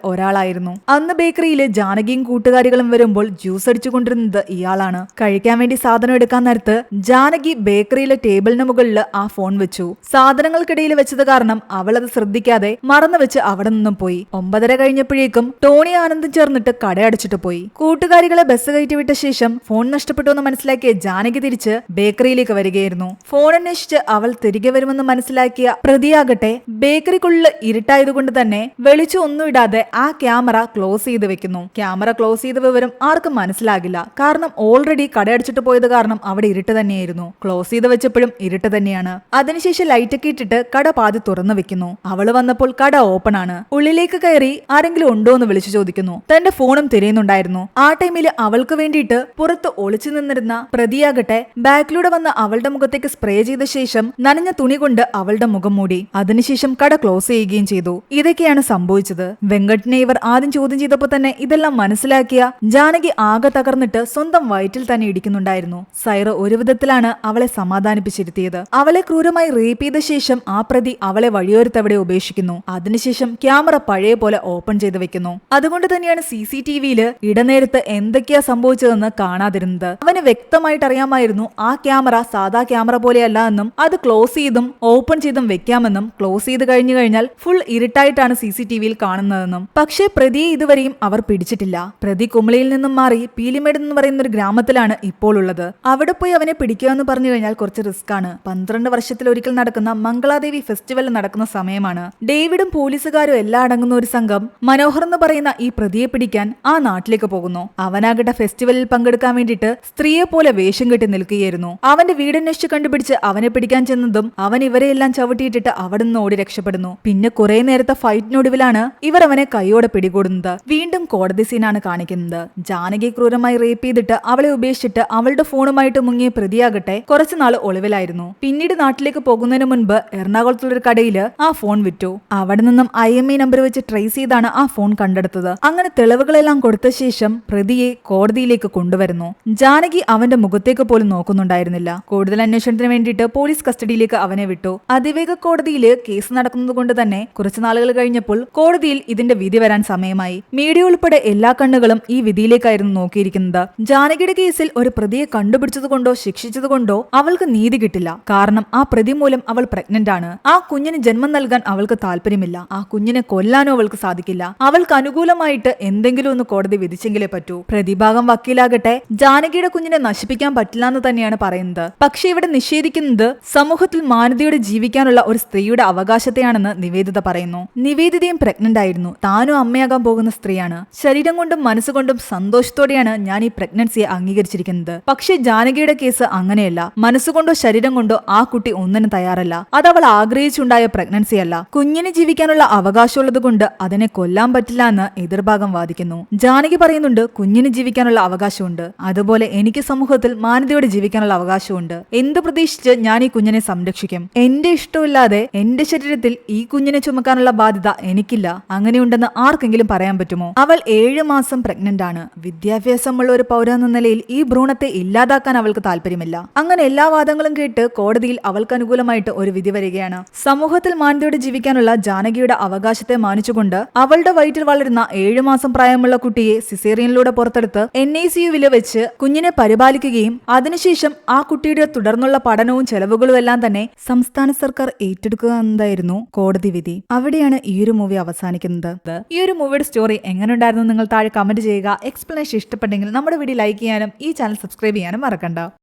ഒരാളായിരുന്നു. അന്ന് ബേക്കറിയിൽ ജാനകിയും കൂട്ടുകാരികളും വരുമ്പോൾ ജ്യൂസ് അടിച്ചുകൊണ്ടിരുന്നത് ഇയാളാണ്. കഴിക്കാൻ വേണ്ടി സാധനം എടുക്കാൻ നേരത്ത് ജാനകി ബേക്കറിയിലെ ടേബിളിന് മുകളിൽ ആ ഫോൺ വെച്ചു. സാധനങ്ങൾക്കിടയിൽ വെച്ചത് കാരണം അവൾ അത് ശ്രദ്ധിക്കാതെ മറന്നു വെച്ച് അവിടെ നിന്നും പോയി. 9:30 കഴിഞ്ഞപ്പോഴേക്കും ടോണി ആനന്ദും ചേർന്നിട്ട് കടയടച്ചിട്ട് പോയി. കൂട്ടുകാരികളെ ബസ് കയറ്റിവിട്ട ശേഷം ഫോൺ നഷ്ടപ്പെട്ടു എന്ന് മനസ്സിലാക്കിയ ജാനകി തിരിച്ച് ബേക്കറിയിലേക്ക് വരികയായിരുന്നു. ഫോൺ അന്വേഷിച്ച് അവൾ തിരികെ വരുമെന്ന് മനസ്സിലാക്കിയ പ്രതിയാകട്ടെ ബേക്കറിക്കുള്ളിൽ ഇരുട്ടായതുകൊണ്ട് തന്നെ വെളിച്ചം ഒന്നും ഇടാതെ ആ ക്യാമറ ക്ലോസ് ചെയ്ത് വെക്കുന്നു. ക്യാമറ ക്ലോസ് ചെയ്ത വിവരം ആർക്കും മനസ്സിലാകില്ല. കാരണം ഓൾറെഡി കടയടച്ചിട്ട് പോയത് കാരണം അവിടെ ഇരുട്ട് തന്നെയായിരുന്നു. ക്ലോസ് ചെയ്ത് വെച്ചപ്പോഴും ഇരുട്ട് തന്നെയാണ്. അതിനുശേഷം ലൈറ്റൊക്കെ ഇട്ടിട്ട് കട പാതി തുറന്നു വെക്കുന്നു. അവള് വന്നപ്പോൾ കട ഓപ്പൺ ആണ്. ഉള്ളിലേക്ക് കയറി ആരെങ്കിലും ഉണ്ടോ എന്ന് വിളിച്ചു ചോദിക്കുന്നു. തന്റെ ഫോണും തിരയുന്നുണ്ടായിരുന്നു. ആ ടൈമിൽ അവൾക്ക് വേണ്ടിയിട്ട് പുറത്ത് ഒളിച്ചു നിന്നിരുന്ന പ്രതിയാകട്ടെ ബാക്കിലൂടെ വന്ന് അവളുടെ മുഖത്തേക്ക് സ്പ്രേ ചെയ്ത ശേഷം നനഞ്ഞ തുണി കൊണ്ട് അവളുടെ മുഖം മൂടി. അതിനുശേഷം കട ക്ലോസ് ചെയ്യുകയും ചെയ്തു. ഇതൊക്കെയാണ് സംഭവിച്ചത്. വെങ്കട്ടിനെ ഇവർ ആദ്യം ചോദ്യം ചെയ്തപ്പോൾ തന്നെ ഇതെല്ലാം മനസ്സിലാക്കിയ ജാനകി ആകെ തകർന്നിട്ട് സ്വന്തം വയറ്റിൽ തന്നെ ഇടിക്കുന്നുണ്ടായിരുന്നു. സൈറ ഒരു വിധത്തിലാണ് അവളെ സമാധാനിപ്പിച്ചിരുത്തിയത്. അവളെ ക്രൂരമായി റേപ്പ് ചെയ്ത ശേഷം ആ പ്രതി അവളെ വഴിയോരത്തവിടെ ഉപേക്ഷിക്കുന്നു. അതിനുശേഷം ക്യാമറ പഴയ പോലെ ഓപ്പൺ ചെയ്ത് വെക്കുന്നു. അതുകൊണ്ട് തന്നെയാണ് CCTVയിൽ ഇടനേരത്ത് എന്തൊക്കെയാ സംഭവിച്ചതെന്ന് കാണാതിരുന്നത്. അവന് വ്യക്തമായിട്ട് അറിയാമായിരുന്നു ആ ക്യാമറ സാധാ ക്യാമറ പോലെയല്ല എന്നും അത് ക്ലോസ് ചെയ്തും ഓപ്പൺ ചെയ്തും വെക്കാമെന്നും ക്ലോസ് ചെയ്ത് കഴിഞ്ഞു കഴിഞ്ഞാൽ ഫുൾ ഇരുട്ടായിട്ടാണ് CCTVയിൽ കാണുന്നതെന്നും. പക്ഷേ പ്രതിയെ ഇതുവരെയും അവർ പിടിച്ചിട്ടില്ല. പ്രതി കുമളിയിൽ നിന്നും മാറി പീലിമേട് എന്ന് പറയുന്ന ഒരു ഗ്രാമത്തിലാണ് ഇപ്പോൾ ഉള്ളത്. അവിടെ പോയി അവനെ പിടിക്കുക എന്ന് പറഞ്ഞു കഴിഞ്ഞാൽ കുറച്ച് റിസ്ക് ആണ്. 12 വർഷത്തിലൊരിക്കൽ നടക്കുന്ന മംഗളാദേവി ഫെസ്റ്റിവൽ നടക്കുന്ന സമയമാണ്. ഡേവിഡും പോലീസുകാരും എല്ലാം അടങ്ങുന്ന ഒരു സംഘം മനോഹർ എന്ന് പറയുന്ന ഈ പ്രതിയെ പിടിക്കാൻ ആ നാട്ടിലേക്ക് പോകുന്നു. അവനാകട്ടെ ഫെസ്റ്റിവലിൽ പങ്കെടുക്കാൻ വേണ്ടിയിട്ട് സ്ത്രീയെ പോലെ വേഷം കെട്ടി നിൽക്കുകയായിരുന്നു. അവന്റെ വീടന്വേഷിച്ച് കണ്ടുപിടിച്ച് അവനെ പിടിക്കാൻ ചെന്നതും അവൻ ഇവരെയെല്ലാം ചവിട്ടിയിട്ടിട്ട് അവിടെ നിന്ന് ഓടി രക്ഷപ്പെടുന്നു. പിന്നെ കുറെ നേരത്തെ ഫൈറ്റിനൊടുവിലാണ് ഇവർ അവനെ കൈയോടെ പിടികൂടുന്നത്. വീണ്ടും കോടതി സീനാണ് കാണിക്കുന്നത്. ജാനകി ക്രൂരമായി റേപ്പ് ചെയ്തിട്ട് അവളെ ഉപേക്ഷിച്ചിട്ട് അവളുടെ ഫോണുമായിട്ട് മുങ്ങിയ പ്രതിയാകട്ടെ കുറച്ചുനാൾ ഒളിവിലായിരുന്നു. പിന്നീട് നാട്ടിലേക്ക് പോകുന്നതിന് മുൻപ് എറണാകുളത്തുള്ളൊരു കടയില് ആ ഫോൺ വിറ്റു. അവിടെ നിന്നും IMEI നമ്പർ വെച്ച് ട്രേസ് ചെയ്താണ് ആ ഫോൺ കണ്ടെടുത്തത്. അങ്ങനെ തെളിവുകളെല്ലാം കൊടുത്ത ശേഷം പ്രതിയെ കോടതിയിലേക്ക് കൊണ്ടുവരുന്നു. ജാനകി അവന്റെ മുഖത്തേക്ക് പോലും നോക്കുന്നുണ്ടായിരുന്നില്ല. കൂടുതൽ അന്വേഷണത്തിന് വേണ്ടിയിട്ട് പോലീസ് കസ്റ്റഡിയിലേക്ക് അവനെ വിട്ടു. അതിവേഗ കോടതിയില് കേസ് നടക്കുന്നത് കൊണ്ട് തന്നെ കുറച്ചു നാളുകൾ കഴിഞ്ഞപ്പോൾ കോടതിയിൽ ഇതിന്റെ വിധി വരാൻ സമയമായി. മീഡിയ ഉൾപ്പെടെ എല്ലാ കണ്ണുകളും ഈ വിധിയിലേക്കായിരുന്നു നോക്കിയിരിക്കുന്നത്. ജാനകിയുടെ കേസിൽ ഒരു പ്രതിയെ കണ്ടുപിടിച്ചതുകൊണ്ടോ ശിക്ഷിച്ചതുകൊണ്ടോ അവൾക്ക് നീതി കിട്ടില്ല. കാരണം ആ പ്രതി മൂലം അവൾ പ്രഗ്നന്റ് ആണ്. ആ കുഞ്ഞിന് ജന്മം നൽകാൻ അവൾക്ക് താല്പര്യമില്ല. ആ കുഞ്ഞിനെ കൊല്ലാനോ അവൾക്ക് സാധിക്കില്ല. അവൾക്ക് അനുകൂലമായിട്ട് എന്തെങ്കിലും ഒന്ന് കോടതി വിധിച്ചെങ്കിലേ പറ്റൂ. പ്രതിഭാഗം വക്കീലാകട്ടെ ജാനകിയുടെ കുഞ്ഞിനെ നശിപ്പിക്കാൻ പറ്റില്ല എന്ന് തന്നെയാണ് പറയുന്നത്. പക്ഷേ ഇവിടെ നിഷേധിക്കുന്നത് സമൂഹത്തിൽ മാന്യതയോടെ ജീവിക്കാനുള്ള ഒരു സ്ത്രീയുടെ അവകാശത്തെയാണെന്ന് നിവേദിത പറയുന്നു. നിവേദിതയും പ്രഗ്നന്റ് ആയിരുന്നു. താനും അമ്മയാകാൻ പോകുന്ന സ്ത്രീയാണ്. ശരീരം കൊണ്ടും മനസ്സുകൊണ്ടും സന്തോഷത്തോടെയാണ് ഞാൻ ഈ പ്രഗ്നൻസിയെ അംഗീകരിച്ചിരിക്കുന്നത്. പക്ഷേ ജാനകിയുടെ കേസ് അങ്ങനെയല്ല. മനസ്സുകൊണ്ടോ ശരീരം കൊണ്ടോ ആ കുട്ടി ഒന്നിനും തയ്യാറല്ല. അത് അവൾ ആഗ്രഹിച്ചുണ്ടായ പ്രഗ്നൻസി അല്ല. കുഞ്ഞിനെ ജീവിക്കാനുള്ള അവകാശമുള്ളത് കൊണ്ട് അതിനെ കൊല്ലാൻ പറ്റില്ല എന്ന് എതിർഭാഗം വാദിക്കുന്നു. ജാനകി പറയുന്നുണ്ട് കുഞ്ഞിന് ജീവിക്കാനുള്ള അവകാശമുണ്ട്, അതുപോലെ എനിക്ക് സമൂഹത്തിൽ മാന്യതയോടെ ജീവിക്കാനുള്ള അവകാശമുണ്ട്. എന്ത് പ്രതീക്ഷിച്ച് ഞാൻ ഈ കുഞ്ഞിനെ സംരക്ഷിക്കും? എന്റെ ഇഷ്ടമില്ലാതെ എന്റെ ശരീരത്തിൽ ഈ കുഞ്ഞിനെ ചുമക്കാനുള്ള ബാധ്യത എനിക്കില്ല. അങ്ങനെയുണ്ടെന്ന് ആർക്കെങ്കിലും പറയാൻ പറ്റുമോ? അവൾ 7 മാസം പ്രഗ്നന്റ് ആണ്. വിദ്യാഭ്യാസമുള്ള ഒരു പൗര എന്ന നിലയിൽ ഈ ഭ്രൂണത്തെ ഇല്ലാതാക്കാൻ അവൾക്ക് താല്പര്യമില്ല. അങ്ങനെ എല്ലാ വാദങ്ങളും കേട്ട് കോടതിയിൽ അവൾക്ക് അനുകൂലമായിട്ട് ഒരു വിധി വരികയാണ്. സമൂഹത്തിൽ മാന്യതയോടെ ജീവിക്കാനുള്ള ജാനകിയുടെ അവകാശത്തെ മാനിച്ചുകൊണ്ട് അവളുടെ വയറ്റിൽ വളരുന്ന 7 മാസം പ്രായമുള്ള കുട്ടിയെ സിസേറിയനിലൂടെ പുറത്തെടുത്ത് NICU വെച്ച് കുഞ്ഞിനെ പരിപാലിക്കുകയും അതിനുശേഷം ആ കുട്ടിയുടെ തുടർന്നുള്ള പഠനവും ചെലവുകളും എല്ലാം തന്നെ സംസ്ഥാന സർക്കാർ ഏറ്റെടുക്കുക എന്നതായിരുന്നു കോടതി വിധി. അവിടെയാണ് ഈ ഒരു മൂവി അവസാനിക്കുന്നത്. ഈ ഒരു മൂവിയുടെ സ്റ്റോറി എങ്ങനെ ഉണ്ടായിരുന്നു നിങ്ങൾ താഴെ കമന്റ് ചെയ്യുക. എക്സ്പ്ലനേഷൻ ഇഷ്ടപ്പെട്ടെങ്കിൽ നമ്മുടെ വീഡിയോ ലൈക്ക് ചെയ്യാനും ഈ ചാനൽ സബ്സ്ക്രൈബ് ചെയ്യാനും മറക്കണ്ട.